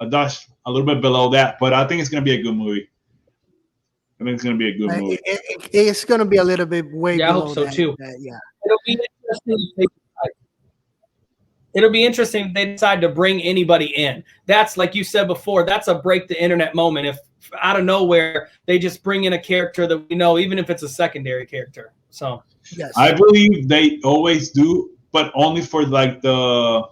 bit below that. But I think it's gonna be a good movie. I think it's gonna be a good movie. It's gonna be a little bit way below. I hope so too. Yeah. It'll be interesting if they decide to bring anybody in. That's, like you said before, that's a break the internet moment. If out of nowhere they just bring in a character that we know, even if it's a secondary character. So yes, I believe they always do, but only for like the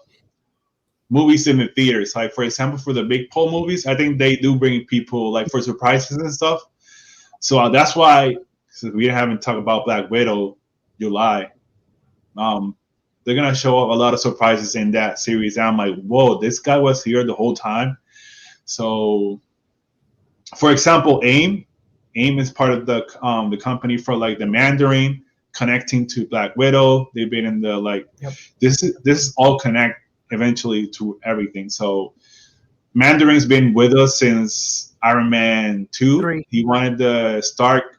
movies in the theaters. Like, for example, for the big pole movies, I think they do bring people like for surprises and stuff. So that's why, since we haven't talked about Black Widow, July, they're gonna show up a lot of surprises in that series. And I'm like, whoa, this guy was here the whole time. So, for example, AIM, AIM is part of the company for like the Mandarin, connecting to Black Widow. They've been in the like this is all connect eventually to everything. So Mandarin's been with us since Iron Man 2. 3. He wanted the Stark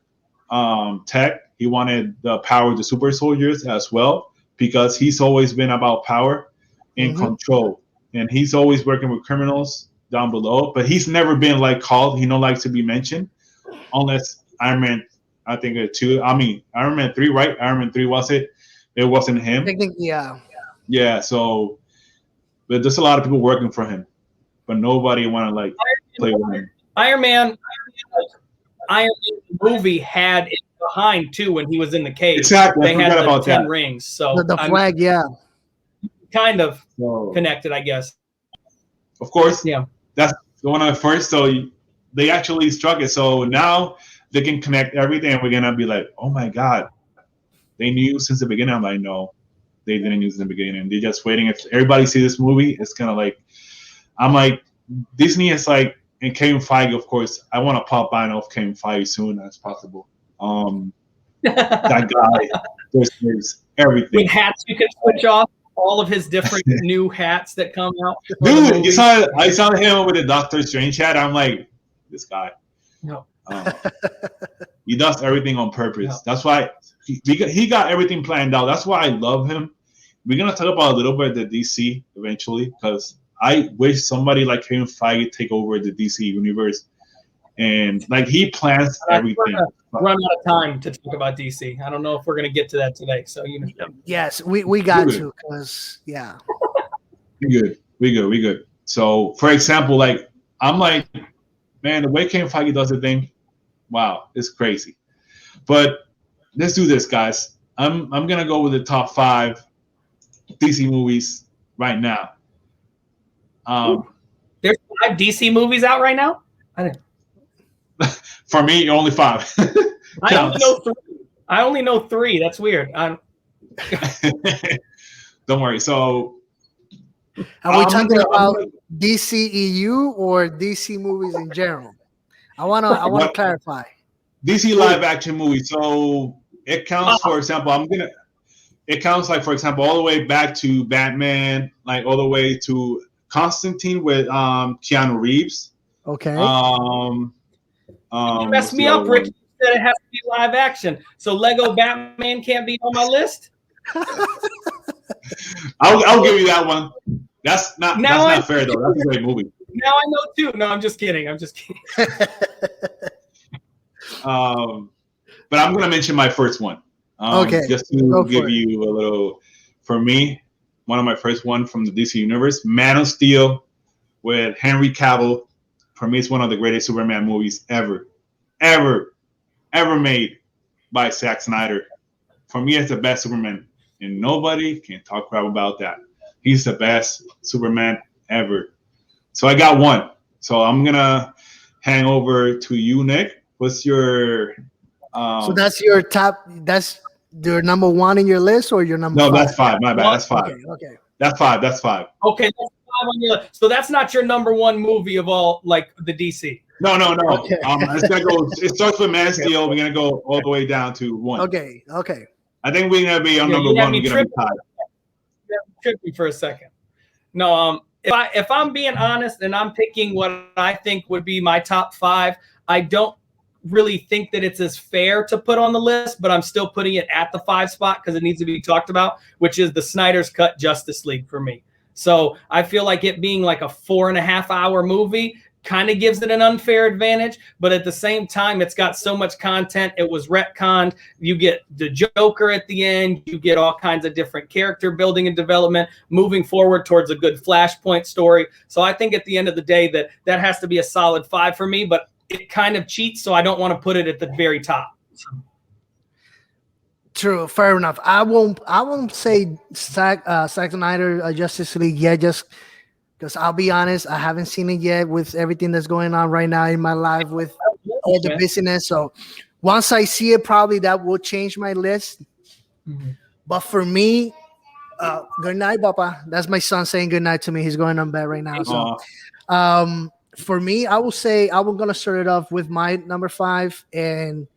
tech. He wanted the power of the super soldiers as well, because he's always been about power and control. And he's always working with criminals down below, but he's never been like called. He don't like to be mentioned unless Iron Man, I think 2. I mean, Iron Man 3, right? Iron Man 3 was it? It wasn't him. I think, yeah. Yeah. So, but there's a lot of people working for him, but nobody want to like play with him. Iron Man movie had it behind too when he was in the cave. Exactly. They had the 10 rings. So the flag, kind of connected, I guess. Of course. Yeah. That's one of the first. So they actually struck it. So now they can connect everything. We're going to be like, oh my God, they knew since the beginning. I'm like, no, they didn't use it in the beginning. They're just waiting. If everybody see this movie, it's kind of like, I'm like, Disney is like, and Kevin Feige, of course, I want to pop by and off Kevin Feige soon as possible. That guy, there's everything. With hats you can switch off, all of his different new hats that come out. Dude, I saw him with the Doctor Strange hat. I'm like, this guy. No. He does everything on purpose. No. That's why he got everything planned out. That's why I love him. We're gonna talk about a little bit of the DC eventually, because I wish somebody like Kevin Feige take over the DC universe, and like he plans everything. Run out of time to talk about DC. I don't know if we're gonna get to that today. So yes, we got to, because we good. So for example, like I'm like, man, the way Kevin Feige does the thing, wow, it's crazy. But let's do this, guys. I'm gonna go with the top 5 DC movies right now. There's 5 DC movies out right now? For me, only 5. I only know 3. That's weird. Don't worry. So are we talking about DCEU or DC movies in general? I wanna clarify. DC live action movies. So it counts, for example, it counts like, for example, all the way back to Batman, like all the way to Constantine with Keanu Reeves. Okay. You messed me up, Rick. You said it has to be live action. So Lego Batman can't be on my list? I'll give you that one. That's not fair though. That's a great movie. Now I know too. No, I'm just kidding. But I'm gonna mention my first one. Just to give you a little. For me, one of my first one from the DC universe, Man of Steel, with Henry Cavill. For me, it's one of the greatest Superman movies ever made by Zack Snyder. For me, it's the best Superman, and nobody can talk crap about that. He's the best Superman ever. So I got one. So I'm gonna hang over to you, Nick. What's your? So that's your top. That's your number 1 in your list, or your number? No, 5? That's 5. My bad. That's 5. Okay. That's 5. That's 5. Okay, that's 5 on your list. So that's not your number 1 movie of all, like the DC. No. Okay. It's gonna go. It starts with Man of Steel. We're gonna go all the way down to 1. Okay. I think we're gonna be on number 1. We're gonna be tied. Tripped me for a second. No, if I'm being honest and I'm picking what I think would be my top 5, I don't really think that it's as fair to put on the list, but I'm still putting it at the 5 spot because it needs to be talked about, which is the Snyder's Cut Justice League for me. So I feel like it being like a 4.5-hour movie kind of gives it an unfair advantage, but at the same time, it's got so much content. It was retconned. You get the Joker at the end. You get all kinds of different character building and development moving forward towards a good Flashpoint story. So I think at the end of the day that has to be a solid 5 for me, but it kind of cheats, so I don't want to put it at the very top. True, fair enough. I won't say Zack Snyder Justice League yet, just because I'll be honest, I haven't seen it yet with everything that's going on right now in my life with all the business. So once I see it, probably that will change my list. Mm-hmm. But for me, good night, Papa. That's my son saying good night to me. He's going on bed right now. So For me, I will say I'm gonna start it off with my number 5, and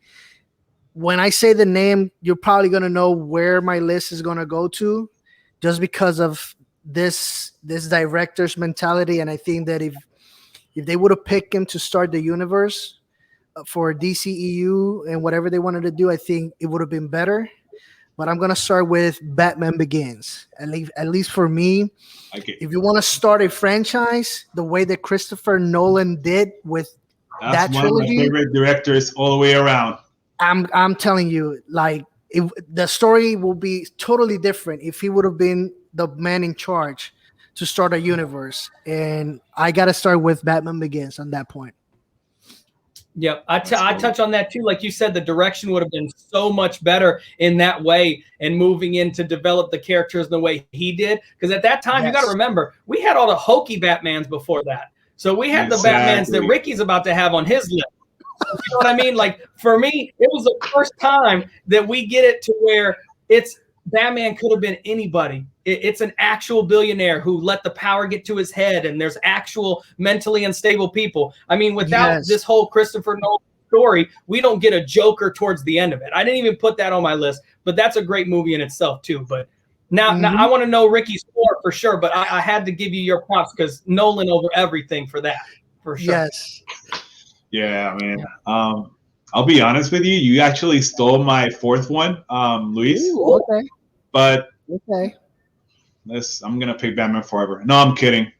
when I say the name, you're probably gonna know where my list is gonna go to, just because of this director's mentality. And I think that if they would have picked him to start the universe for DCEU and whatever they wanted to do, I think it would have been better. But I'm gonna start with Batman Begins. At least for me, if you want to start a franchise the way that Christopher Nolan did with That's that one of my trilogy, favorite directors all the way around. I'm telling you, like, the story will be totally different if he would have been the man in charge to start a universe. And I got to start with Batman Begins on that point. Yep, I touch on that too. Like you said, the direction would have been so much better in that way, and moving in to develop the characters the way he did. Because at that time, you got to remember, we had all the hokey Batmans before that. So we had the Batmans that Ricky's about to have on his list. You know what I mean? Like, for me, it was the first time that we get it to where it's Batman could have been anybody. It's an actual billionaire who let the power get to his head, and there's actual mentally unstable people. I mean, without this whole Christopher Nolan story, we don't get a Joker towards the end of it. I didn't even put that on my list, but that's a great movie in itself too. But now I want to know Ricky's score for sure, but I had to give you your props because Nolan over everything for that, for sure. Yes. Yeah, man. I'll be honest with you. You actually stole my fourth one, Luis. Ooh, okay. But okay. I'm gonna pick Batman Forever. No, I'm kidding.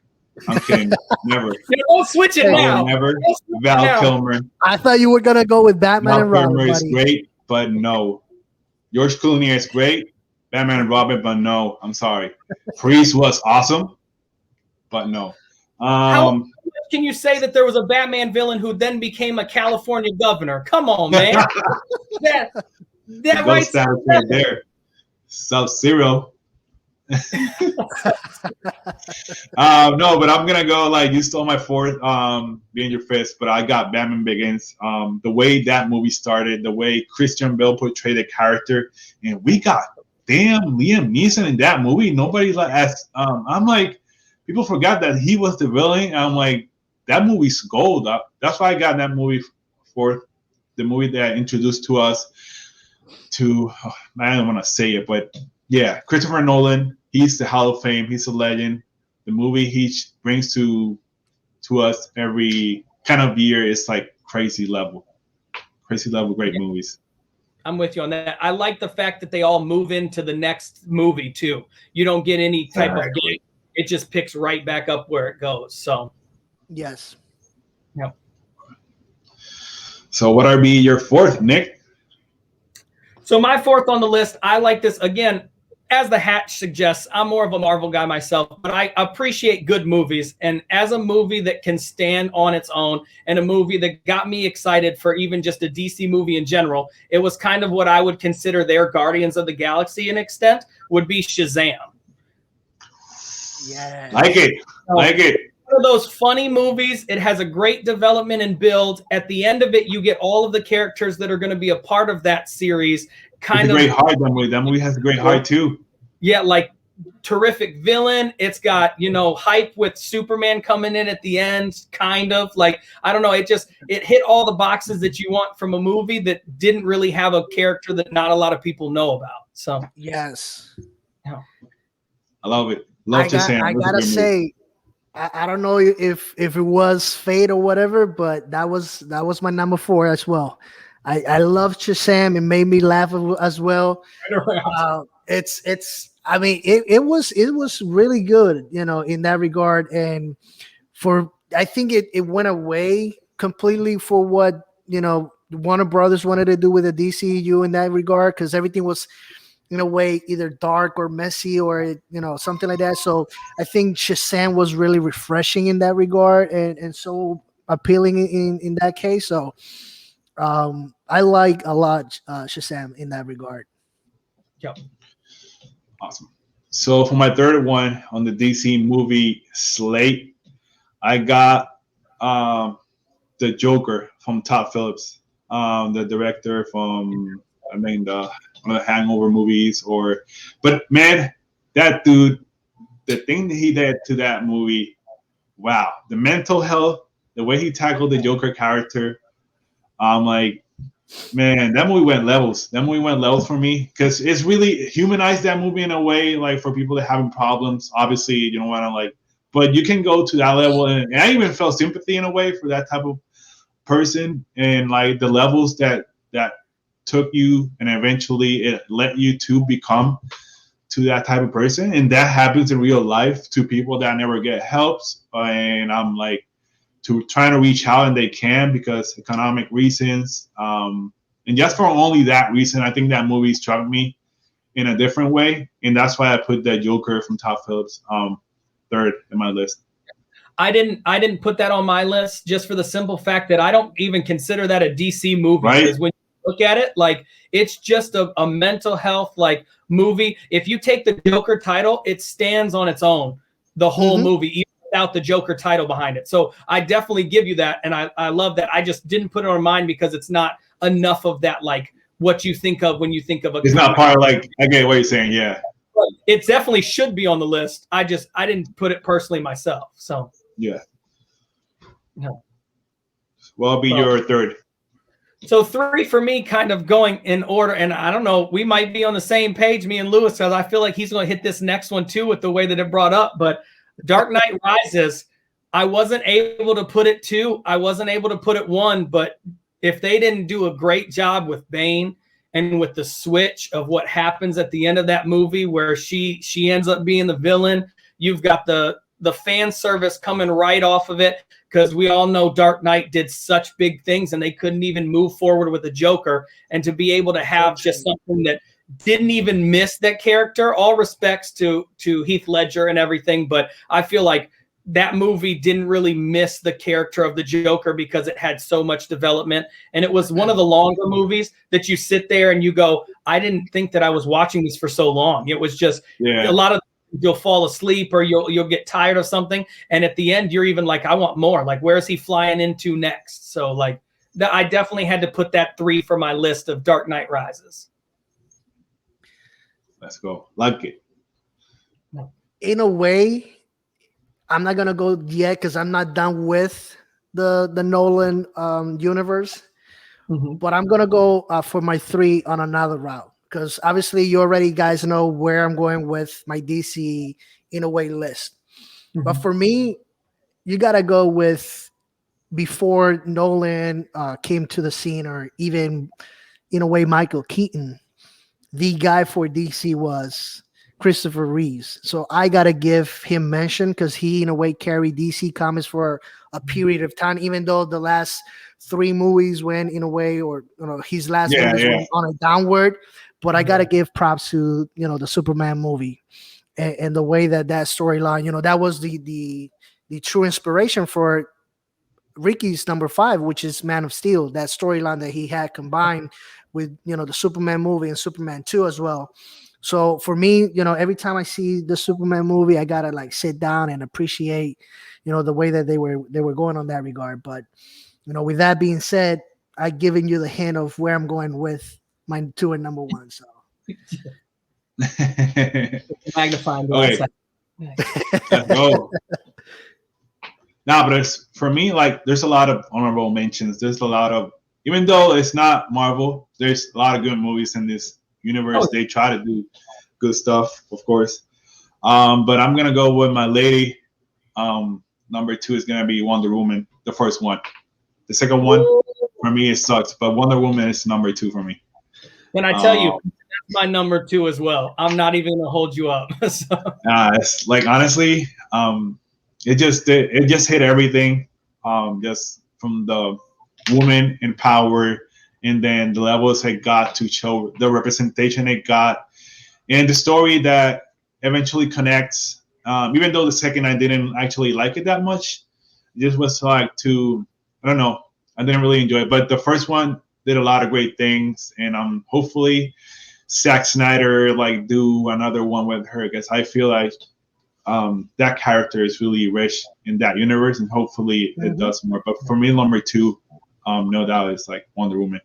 Never. Don't switch it now. Never. Val Kilmer. I thought you were gonna go with Batman and Robin. Kilmer is great, but no. George Clooney is great. Batman and Robin, but no. I'm sorry. Priest was awesome, but no. How can you say that there was a Batman villain who then became a California governor? Come on, man. that right there. Sub-Zero. No, but I'm gonna go like you stole my fourth, being your fifth, but I got Batman Begins. The way that movie started, the way Christian Bale portrayed the character, and we got damn Liam Neeson in that movie. Nobody I'm like, people forgot that he was the villain. I'm like, that movie's gold. That's why I got that movie fourth. The movie that introduced to us to, I don't want to say it, but yeah, Christopher Nolan. He's the Hall of Fame. He's a legend. The movie he brings to us every kind of year is like crazy level, great movies. I'm with you on that. I like the fact that they all move into the next movie too. You don't get any type of gate. It just picks right back up where it goes. So, yes. Yep. So what would be your fourth, Nick? So my fourth on the list, I like this again. As the hat suggests, I'm more of a Marvel guy myself, but I appreciate good movies. And as a movie that can stand on its own, and a movie that got me excited for even just a DC movie in general, it was kind of what I would consider their Guardians of the Galaxy in extent, would be Shazam. Yeah. Like it. One of those funny movies. It has a great development and build. At the end of it, you get all of the characters that are going to be a part of that series. Kind of great heart. That movie has a great heart too. Yeah, like terrific villain. It's got, hype with Superman coming in at the end, kind of like, I don't know. It hit all the boxes that you want from a movie that didn't really have a character that not a lot of people know about. So yes, yeah. I love it. I gotta say, I don't know if it was fate or whatever, but that was my number 4 as well. I love Shazam. It made me laugh as well. I mean, it was really good, in that regard. And I think it went away completely for what, Warner Brothers wanted to do with the DCU in that regard, because everything was in a way either dark or messy or, something like that. So I think Shazam was really refreshing in that regard, and so appealing in that case. So I like a lot Shazam in that regard. Yep. Awesome. So for my third one on the DC movie slate, I got the Joker from Todd Phillips, the director from one of the Hangover movies. But man, that dude, the thing that he did to that movie, wow, the mental health the way he tackled the Joker character, I'm like, man, that movie went levels. That movie went levels for me because it's really humanized that movie in a way, like for people that having problems. Obviously, you don't want to like, but you can go to that level, and I even felt sympathy in a way for that type of person, and like the levels that took you, and eventually it led you to become to that type of person, and that happens in real life to people that never get helps, and I'm like, to trying to reach out and they can because economic reasons. And just for only that reason, I think that movie struck me in a different way. And that's why I put that Joker from Todd Phillips third in my list. I didn't put that on my list just for the simple fact that I don't even consider that a DC movie. Right. Because when you look at it, like it's just a mental health like movie. If you take the Joker title, it stands on its own, the whole movie, even without the Joker title behind it. So I definitely give you that. And I love that. I just didn't put it on mine because it's not enough of that, like what you think of when you think of a It's not part of like, I get what you're saying. Yeah. It definitely should be on the list. I didn't put it personally myself. So yeah. No. Well, I'll be your third. So 3 for me, kind of going in order, and I don't know, we might be on the same page, me and Lewis, because I feel like he's going to hit this next one too with the way that it brought up. But Dark Knight Rises, I wasn't able to put it 2. I wasn't able to put it 1. But if they didn't do a great job with Bane and with the switch of what happens at the end of that movie, where she ends up being the villain, you've got the fan service coming right off of it, because we all know Dark Knight did such big things and they couldn't even move forward with the Joker. And to be able to have just something that didn't even miss that character, all respects to Heath Ledger and everything, but I feel like that movie didn't really miss the character of the Joker because it had so much development. And it was one of the longer movies that you sit there and you go, I didn't think that I was watching this for so long. It was just a lot of, you'll fall asleep or you'll get tired of something, and at the end you're even like, I want more. Like, where's he flying into next? So like I definitely had to put that 3 for my list of Dark Knight Rises. Let's go. Like it. In a way, I'm not gonna go yet because I'm not done with the Nolan universe, but I'm gonna go for my 3 on another route. Because obviously you already guys know where I'm going with my DC in a way list. But for me, you got to go with before Nolan came to the scene, or even in a way Michael Keaton, the guy for DC was Christopher Reeves. So I got to give him mention because he in a way carried DC Comics for a period of time, even though the last 3 movies went in a way, or his last movies went on a downward. But I got to give props to, the Superman movie and the way that storyline, that was the true inspiration for Ricky's number 5, which is Man of Steel, that storyline that he had combined with, the Superman movie and Superman 2 as well. So for me, every time I see the Superman movie, I got to like sit down and appreciate, the way that they were going on that regard. But, with that being said, I've given you the hint of where I'm going with my 2 and number 1. So magnifying glass. Let's go. But it's, for me, like there's a lot of honorable mentions. There's a lot of, even though it's not Marvel, there's a lot of good movies in this universe. They try to do good stuff, of course. But I'm gonna go with my lady. Number 2 is gonna be Wonder Woman, the first one. The second one, for me, it sucks. But Wonder Woman is number 2 for me. And I tell you, that's my number 2 as well. I'm not even gonna hold you up. It's like, honestly, it just hit everything. Just from the woman in power, and then the levels it got to show the representation it got, and the story that eventually connects. Even though the second I didn't actually like it that much, it just was like I don't know. I didn't really enjoy it, but the first one did a lot of great things, and hopefully Zack Snyder like do another one with her, because I feel like that character is really rich in that universe, and hopefully it does more. But for me, number 2, no doubt, is like Wonder Woman.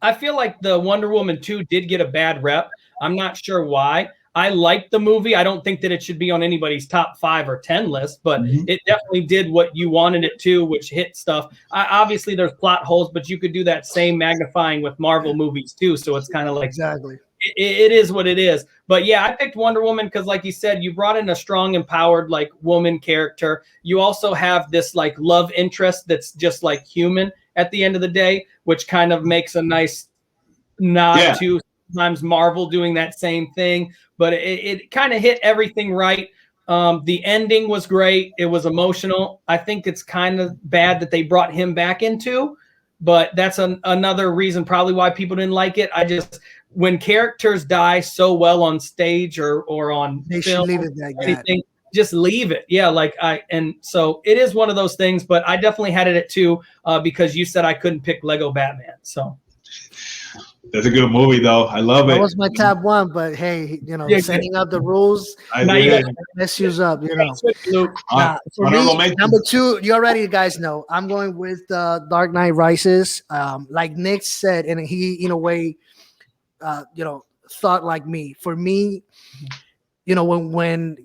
I feel like the Wonder Woman 2 did get a bad rep. I'm not sure why. I liked the movie. I don't think that it should be on anybody's top 5 or 10 list, but it definitely did what you wanted it to, which hit stuff. Obviously, there's plot holes, but you could do that same magnifying with Marvel movies too. So it's kind of like exactly. It is what it is. But yeah, I picked Wonder Woman because, like you said, you brought in a strong, empowered, like woman character. You also have this like love interest that's just like human at the end of the day, which kind of makes a nice nod to sometimes Marvel doing that same thing. But it kind of hit everything right. The ending was great. It was emotional. I think it's kind of bad that they brought him back into, but that's another reason probably why people didn't like it. When characters die so well on stage or on they film, should leave it like anything, just leave it. Yeah, and so it is one of those things. But I definitely had it at 2 because you said I couldn't pick Lego Batman. So that's a good movie, though. I love it. That was my top 1, but hey, setting up the rules, mess you up, for me, number 2, you already guys know, I'm going with Dark Knight Rises. Like Nick said, and he in a way, thought like me. For me, when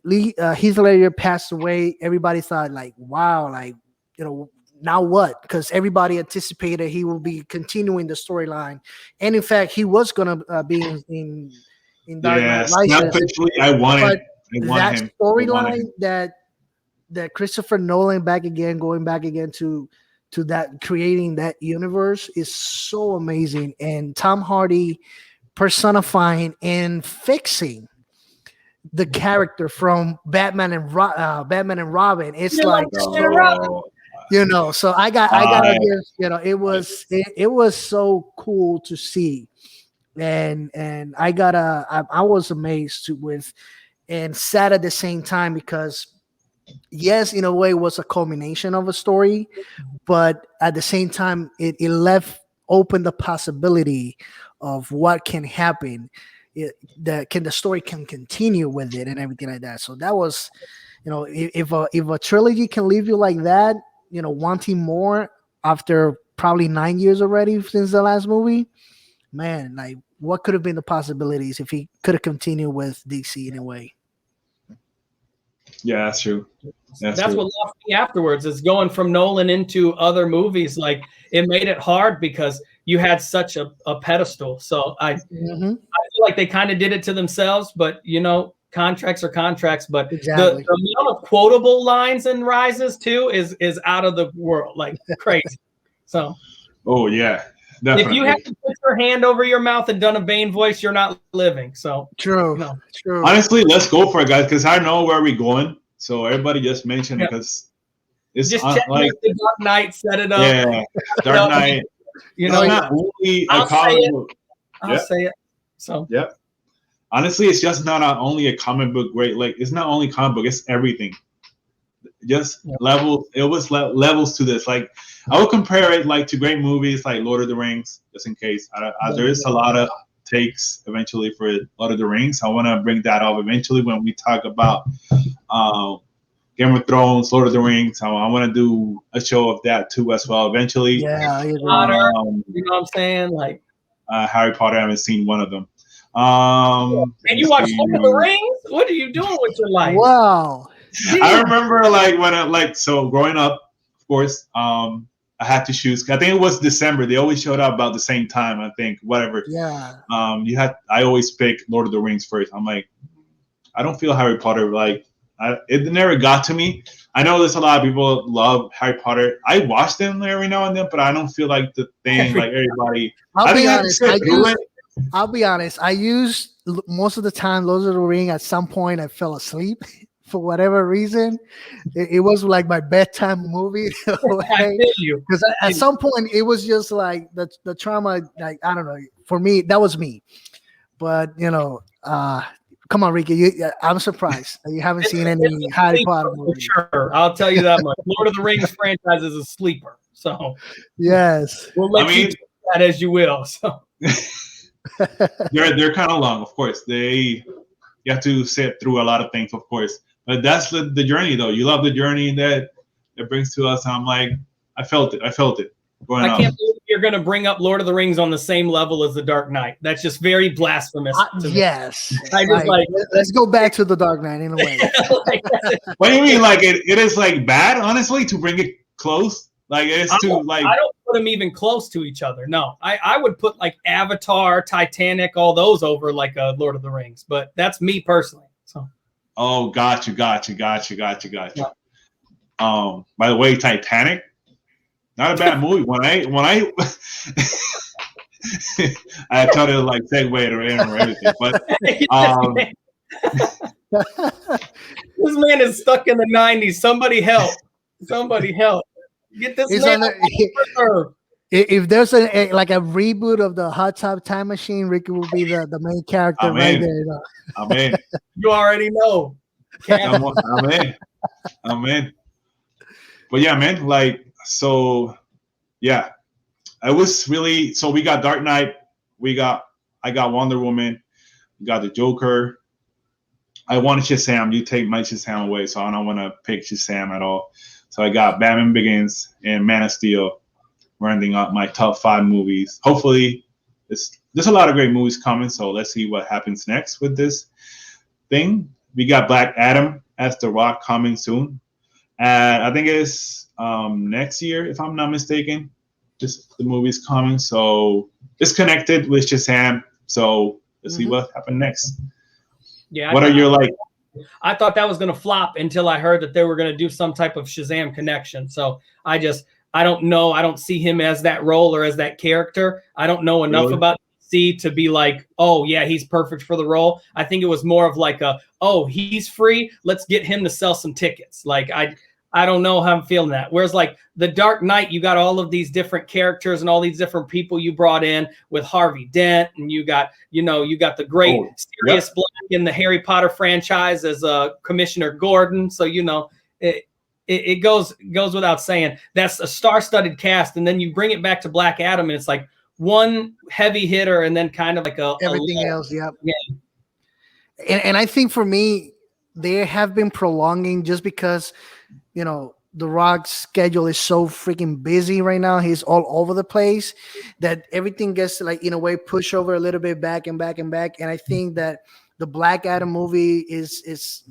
Heath Ledger passed away, everybody thought like, wow, like now what? Because everybody anticipated he will be continuing the storyline, and in fact, he was gonna be in Dark Knight Rises. I wanted that storyline that Christopher Nolan going back again to that, creating that universe is so amazing, and Tom Hardy personifying and fixing the character from Batman and Robin. It's like. So I gotta give, it was so cool to see, and I was amazed with, and sad at the same time, because yes, in a way it was a culmination of a story, but at the same time it left open the possibility of what can happen, the story can continue with it and everything like that. So that was, if a trilogy can leave you like that, wanting more after probably 9 years already since the last movie, man, like what could have been the possibilities if he could have continued with DC in a way? Yeah, that's true. That's what lost me afterwards, is going from Nolan into other movies. Like, it made it hard because you had such a pedestal. So I feel like they kind of did it to themselves, but contracts are contracts, but the amount of quotable lines in Rises too is out of the world, like crazy. So, oh yeah, definitely. If you have to put your hand over your mouth and done a Bane voice, you're not living. So true. Honestly, let's go for it, guys, because I know where we're going. So everybody just mentioned because it's just check like the Dark Knight, set it up. Yeah, Dark Knight. Not only a comic book. I'll say it. So honestly, it's just not only a comic book. It's not only comic book. It's everything. Just levels. It was levels to this. Like, I would compare it like to great movies like Lord of the Rings, just in case. There is a lot of takes eventually for Lord of the Rings. I want to bring that up eventually when we talk about Game of Thrones, Lord of the Rings. I want to do a show of that too as well eventually. Yeah, you know what I'm saying? Like Harry Potter, I haven't seen one of them. And you watch Lord of the Rings? What are you doing with your life? Wow. I remember so growing up, of course, I had to choose. I think it was December. They always showed up about the same time, I think, whatever. Yeah. I always pick Lord of the Rings first. I'm like, I don't feel Harry Potter. Like, it never got to me. I know there's a lot of people love Harry Potter. I watch them every now and then, but I don't feel like the thing like everybody. I'll be honest. I used most of the time Lord of the Rings. At some point, I fell asleep for whatever reason. It was like my bedtime movie. Because at some point, it was just like the trauma. Like, I don't know. For me, that was me. But come on, Ricky. I'm surprised that you haven't seen any Harry Potter movie. Sure, I'll tell you that much. Lord of the Rings franchise is a sleeper. So yes, we'll let you do that as you will. So. they're kind of long, of course. You have to sit through a lot of things, of course. But that's the journey, though. You love the journey that it brings to us. I'm like, I felt it. growing I up. can't believe you're going to bring up Lord of the Rings on the same level as The Dark Knight. That's just very blasphemous. To me. Yes. I just let's go back to The Dark Knight in a way. What do you mean? Like it is like bad, honestly, to bring it close? Like it's too like I don't put them even close to each other. No, I would put like Avatar, Titanic, all those over like a Lord of the Rings. But that's me personally. So. Oh, got you. Yeah. By the way, Titanic, not a bad movie. When I I tried to like segue it or everything, but this man is stuck in the 90s. Somebody help! Somebody help! Get this It's man. If there's a reboot of the Hot Tub Time Machine, Ricky will be the main character right there. You know? I'm in. You already know. I'm in. But yeah, man, like, so yeah, I was really, so we got Dark Knight, I got Wonder Woman, we got the Joker. I wanted Shazam. You take my Shazam away, so I don't want to pick Shazam at all. So I got Batman Begins and Man of Steel, rounding up my top 5 movies. Hopefully, there's a lot of great movies coming, so let's see what happens next with this thing. We got Black Adam as The Rock coming soon. I think it's next year, if I'm not mistaken. Just the movie's coming, so it's connected with Shazam. So let's see what happens next. Yeah. What are your like? I thought that was going to flop until I heard that they were going to do some type of Shazam connection. So I don't know. I don't see him as that role or as that character. I don't know enough about DC to be like, oh yeah, he's perfect for the role. I think it was more of like he's free. Let's get him to sell some tickets. Like I don't know how I'm feeling that. Whereas like The Dark Knight, you got all of these different characters and all these different people you brought in with Harvey Dent, and you got the great Sirius Black in the Harry Potter franchise as Commissioner Gordon. So it goes without saying that's a star-studded cast, and then you bring it back to Black Adam, and it's like one heavy hitter, and then kind of like everything else. Yep. Yeah. And I think for me, they have been prolonging just because. The Rock's schedule is so freaking busy right now. He's all over the place that everything gets like in a way pushed over a little bit back and back and back. And I think that the Black Adam movie is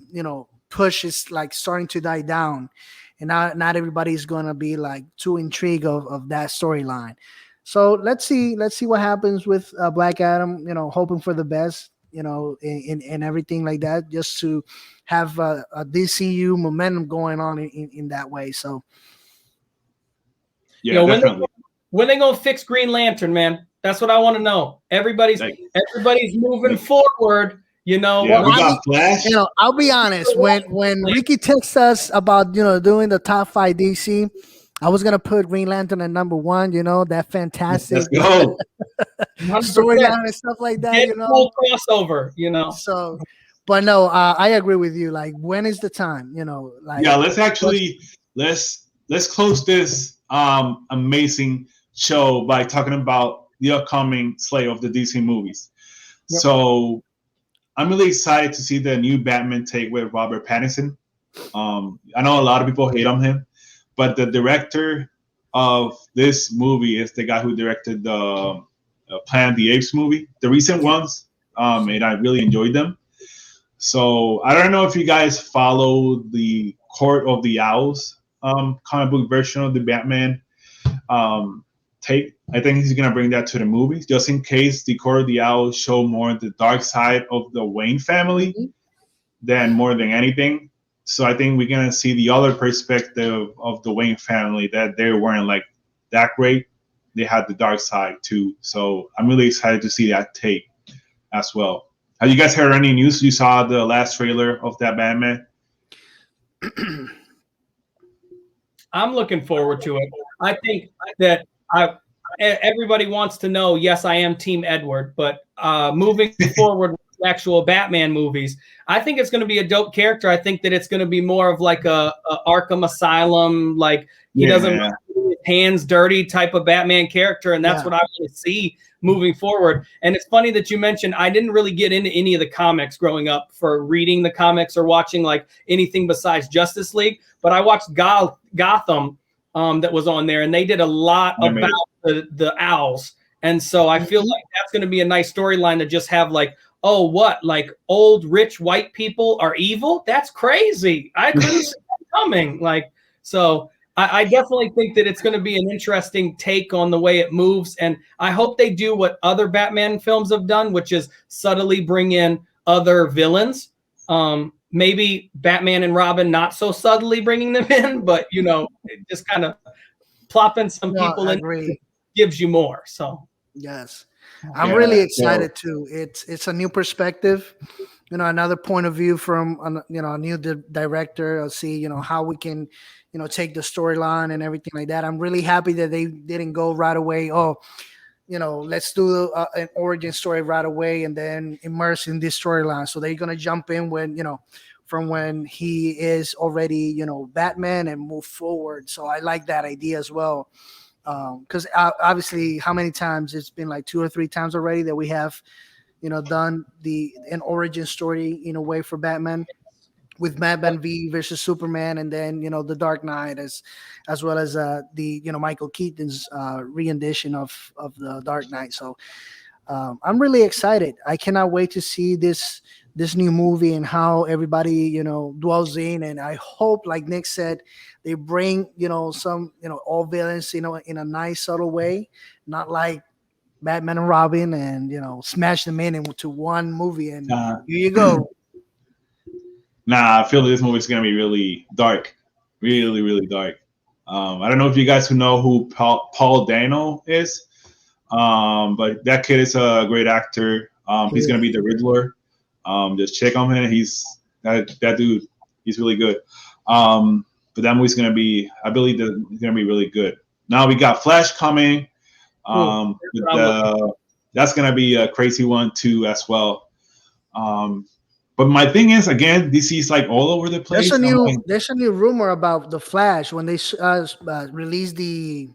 push is like starting to die down, and not everybody's gonna be like too intrigued of that storyline. So let's see what happens with Black Adam. Hoping for the best. In everything like that, just to have a DCU momentum going on in that way. So, yeah, definitely. When they gonna fix Green Lantern, man? That's what I want to know. Everybody's moving forward. We got Flash. I'll be honest. When Ricky texted us about doing the top 5 DC, I was gonna put Green Lantern at number 1. That fantastic. Let's go. Storyline and stuff like that. Full crossover. So, but no, I agree with you. Like, when is the time? Let's close this amazing show by talking about the upcoming slate of the DC movies. Yep. So, I'm really excited to see the new Batman take with Robert Pattinson. I know a lot of people hate on him. But the director of this movie is the guy who directed the Planet of the Apes movie, the recent ones, and I really enjoyed them. So I don't know if you guys follow the Court of the Owls comic book version of the Batman take. I think he's going to bring that to the movie, just in case the Court of the Owls show more the dark side of the Wayne family than more than anything. So I think we're going to see the other perspective of the Wayne family, that they weren't like that great. They had the dark side too. So I'm really excited to see that take as well. Have you guys heard any news? You saw the last trailer of that Batman? I'm looking forward to it. I think that everybody wants to know, yes, I am Team Edward, but moving forward with actual Batman movies, I think it's going to be a dope character. I think that it's going to be more of like a Arkham Asylum, like he doesn't have his hands dirty type of Batman character, and that's what I want to see moving forward. And it's funny that you mentioned I didn't really get into any of the comics growing up for reading the comics or watching like anything besides Justice League, but I watched Gotham that was on there, and they did a lot about the owls. And so I feel like that's going to be a nice storyline to just have like, oh, what, like old rich white people are evil? That's crazy. I couldn't see that coming. Like, so I definitely think that it's going to be an interesting take on the way it moves. And I hope they do what other Batman films have done, which is subtly bring in other villains. Maybe Batman and Robin, not so subtly bringing them in, but, you know, just kind of plopping some people in gives you more. So. Yes, I'm really excited too. It's a new perspective, you know, another point of view from you know, a new director. I'll see, you know, how we can, you know, take the storyline and everything like that. I'm really happy that they didn't go right away. Oh, you know, let's do an origin story right away and then immerse in this storyline. So they're gonna jump in when, you know, from when he is already, you know, Batman and move forward. So I like that idea as well. Because obviously, how many times it's been, like 2 or 3 times already that we have, you know, done an origin story in a way for Batman, with Batman v versus Superman, and then, you know, the Dark Knight, as well as the, you know, Michael Keaton's rendition of the Dark Knight. So I'm really excited. I cannot wait to see this new movie and how everybody, you know, dwells in. And I hope, like Nick said, they bring, you know, some, you know, all villains, you know, in a nice subtle way, not like Batman and Robin, and, you know, smash them into one movie and here you go. Nah, I feel this movie is gonna be really dark, really, really dark. I don't know if you guys who know who Paul Dano is, but that kid is a great actor. He's gonna be the Riddler. Just check on him. He's that dude. He's really good. But that movie's gonna be, I believe that it's gonna be really good. Now we got Flash coming. That's gonna be a crazy one too as well. But my thing is, again, DC's like all over the place. There's a new rumor about the Flash when they released the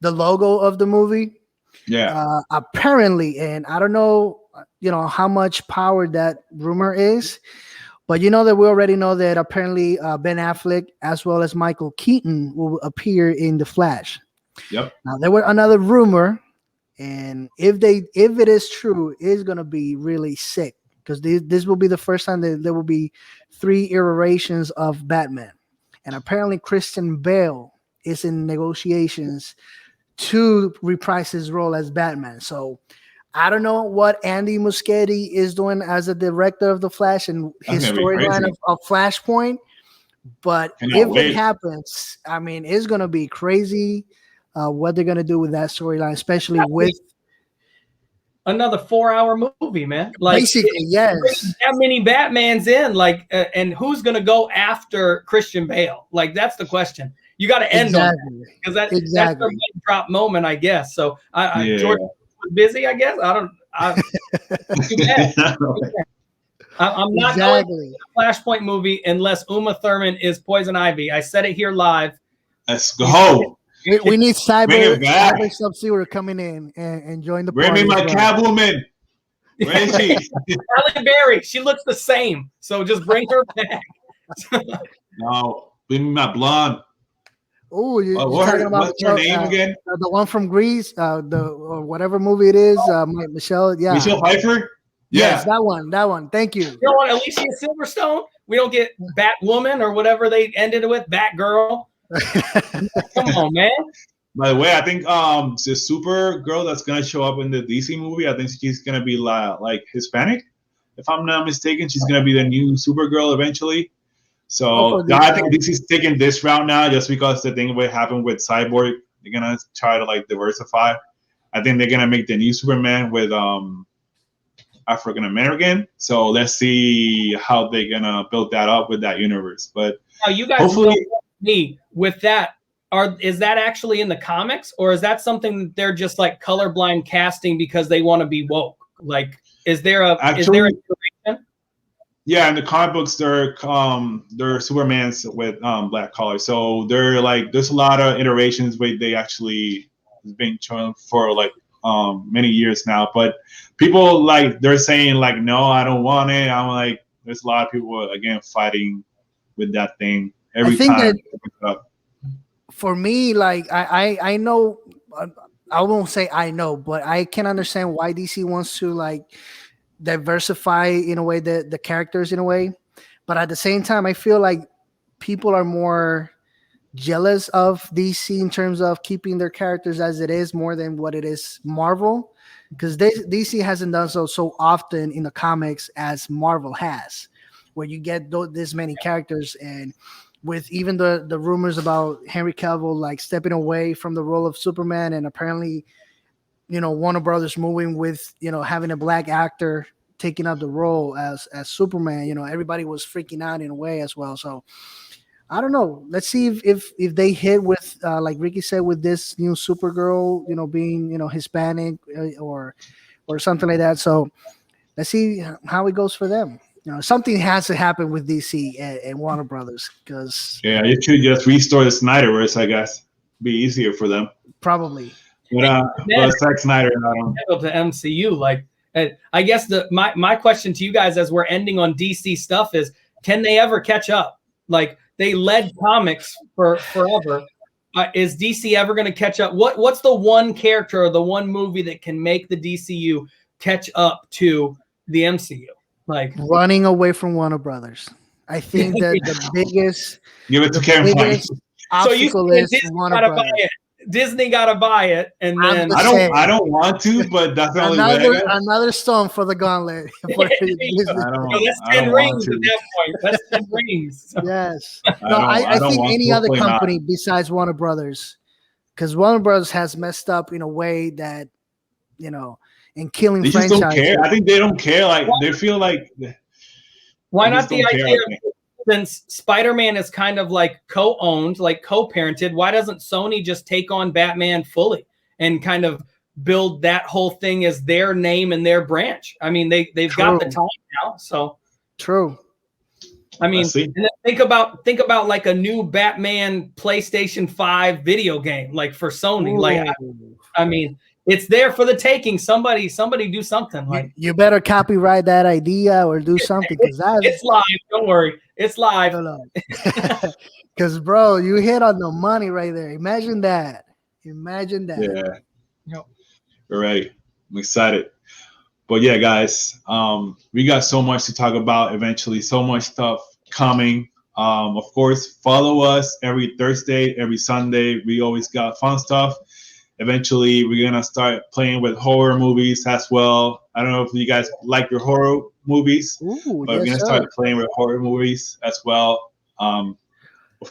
logo of the movie. Yeah. Apparently, and I don't know, you know, how much power that rumor is, but you know that we already know that apparently Ben Affleck as well as Michael Keaton will appear in the Flash. Yep. Now there were another rumor, and if it is true, it's gonna be really sick, because this will be the first time that there will be 3 iterations of Batman, and apparently Christian Bale is in negotiations to reprise his role as Batman. So I don't know what Andy Muschietti is doing as a director of the Flash and his storyline of Flashpoint, but it happens, I mean, it's gonna be crazy what they're gonna do with that storyline, especially with another 4-hour movie, man. Like, basically, yes. That many Batmans in, like, and who's gonna go after Christian Bale? Like, that's the question. You got to end on that, because that's the mic drop moment, I guess. So George was busy, I guess. I'm not going to the Flashpoint movie unless Uma Thurman is Poison Ivy. I said it here live. Let's go. We need Cyber Sub-Zero coming in and join the party. Bring me my Catwoman. Where is she? Halle Berry. She looks the same. So just bring her back. No, bring me my blonde. Oh, you're talking about what's her name again? The one from Grease, or whatever movie it is. Michelle Pfeiffer. Yes, that one. Thank you. You don't want Alicia Silverstone? We don't get Batwoman or whatever they ended it with, Batgirl. Come on, man. By the way, I think the Supergirl that's gonna show up in the DC movie, I think she's gonna be like Hispanic, if I'm not mistaken. She's gonna be the new Supergirl eventually. So I think DC's taking this route now, just because the thing what happened with Cyborg, they're gonna try to like diversify. I think they're gonna make the new Superman with African American. So let's see how they're gonna build that up with that universe. But now you guys know me with that. Is that actually in the comics, or is that something that they're just like colorblind casting because they want to be woke? Like, is there a duration? Yeah, in the comic books, they're Supermans with black collar. So they're like, there's a lot of iterations where they actually been shown for like many years now. But people like they're saying like, no, I don't want it. I'm like, there's a lot of people again fighting with that thing every time. for me, like I know, I won't say I know, but I can understand why DC wants to like diversify in a way the characters in a way, but at the same time, I feel like people are more jealous of DC in terms of keeping their characters as it is more than what it is Marvel, because DC hasn't done so often in the comics as Marvel has, where you get this many characters. And with even the rumors about Henry Cavill like stepping away from the role of Superman, and apparently Warner Brothers moving with having a black actor taking up the role as Superman, everybody was freaking out in a way as well. So I don't know. Let's see if they hit with like Ricky said, with this new Supergirl, being Hispanic or something like that. So let's see how it goes for them. Something has to happen with DC and Warner Brothers, because it should just restore the Snyderverse. I guess be easier for them. Probably. But Zack Snyder to MCU. Like, I guess my question to you guys as we're ending on DC stuff is, can they ever catch up? Like, they led comics for forever. Is DC ever going to catch up? What's the one character or the one movie that can make the DCU catch up to the MCU? Like, running away from Warner Brothers. I think that the biggest give it to Kevin Feige. So you Disney gotta buy it. Disney gotta buy it, and then I don't want to, but that's the only way. Another stone for the gauntlet. That's 10 rings at that point. That's 10 rings. Yes. I think any other company besides Warner Brothers, because Warner Brothers has messed up in a way that in killing they franchises. Just don't care. I think they don't care. Like, they feel like. Why not the idea? Since Spider-Man is kind of like co-owned, like co-parented, why doesn't Sony just take on Batman fully and kind of build that whole thing as their name and their branch? I mean, they've got the time now, so true. I mean, and then think about like a new Batman PlayStation 5 video game, like for Sony. Ooh. Like, I mean, it's there for the taking. Somebody do something. Like, you better copyright that idea or do something, because it's live. Don't worry, it's live. Because bro, you hit on the money right there. Imagine that. Yeah. Yep. We're ready. I'm excited. But yeah, guys, we got so much to talk about. Eventually, so much stuff coming. Of course, follow us every Thursday, every Sunday. We always got fun stuff. Eventually, we're going to start playing with horror movies as well. I don't know if you guys like your horror movies, but we're going to start playing with horror movies as well. Of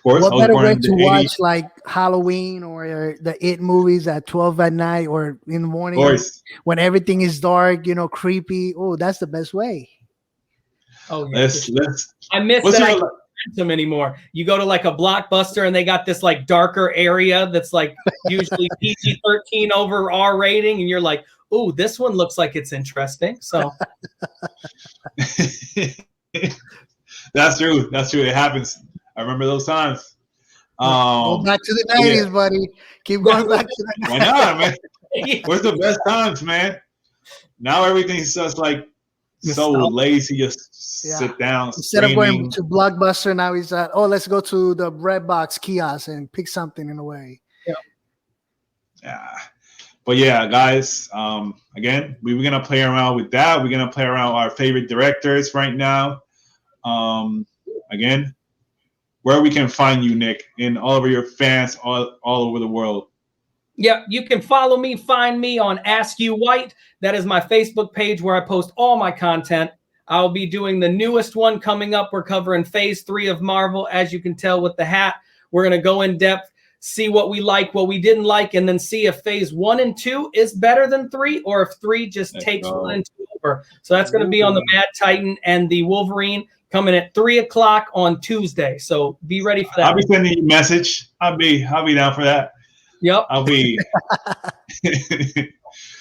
course, what better way to watch like Halloween or the It movies at 12 at night or in the morning when everything is dark, creepy. Oh, that's the best way. Oh, yeah. I miss that. Them anymore. You go to like a Blockbuster and they got this like darker area that's like usually PG-13 over R rating, and you're like, "Ooh, this one looks like it's interesting." So that's true. It happens. I remember those times. Go back to the 90s, buddy. Keep going back to the 90s. Why not, man? Where's the best times, man? Now everything's just like so lazy. Just sit down. Instead of going to Blockbuster, now he's at, let's go to the Redbox kiosk and pick something in a way. Yeah. But yeah, guys, again, we're going to play around with that. We're going to play around with our favorite directors right now. Again, where we can find you, Nick, and all of your fans all over the world. Yeah, you can follow me, find me on Ask You White. That is my Facebook page where I post all my content. I'll be doing the newest one coming up. We're covering phase 3 of Marvel, as you can tell with the hat. We're going to go in depth, see what we like, what we didn't like, and then see if phase 1 and 2 is better than 3 or if 3 just takes 1 and 2 over. So that's going to be on the Mad Titan and the Wolverine coming at 3:00 on Tuesday. So be ready for that. I'll be sending you a message. I'll be down for that. Yep. I'll be.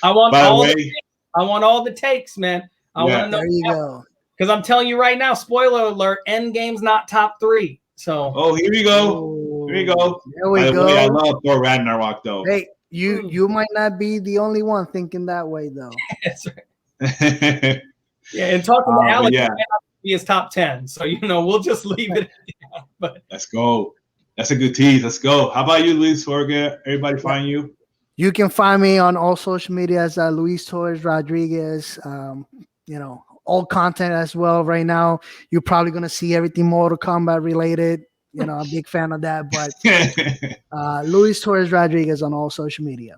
I want all the takes, man. I want to know. There you go. Because I'm telling you right now, spoiler alert, Endgame's not top 3. So. Here we go. Here we go. There we go. I love Thor Ragnarok, though. Hey, you might not be the only one thinking that way, though. That's right. Yeah, and talking to Alex, he may not be his top 10. So, we'll just leave it. But let's go. That's a good tease. Let's go. How about you, Luis? Where can everybody find you? You can find me on all social media as Luis Torres Rodriguez. All content as well. Right now, you're probably gonna see everything Mortal Kombat related. I'm a big fan of that. But Luis Torres Rodriguez on all social media.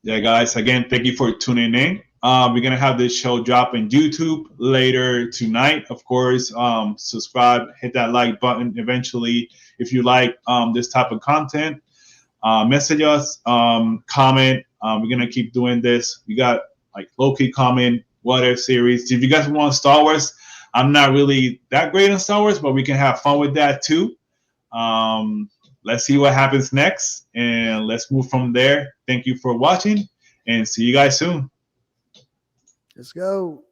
Yeah, guys. Again, thank you for tuning in. We're gonna have this show drop in YouTube later tonight. Of course, subscribe, hit that like button. Eventually, if you like this type of content, message us, comment. We're gonna keep doing this. We got like low-key comment, what if series. If you guys want Star Wars, I'm not really that great on Star Wars, but we can have fun with that too. Let's see what happens next, and let's move from there. Thank you for watching, and see you guys soon. Let's go.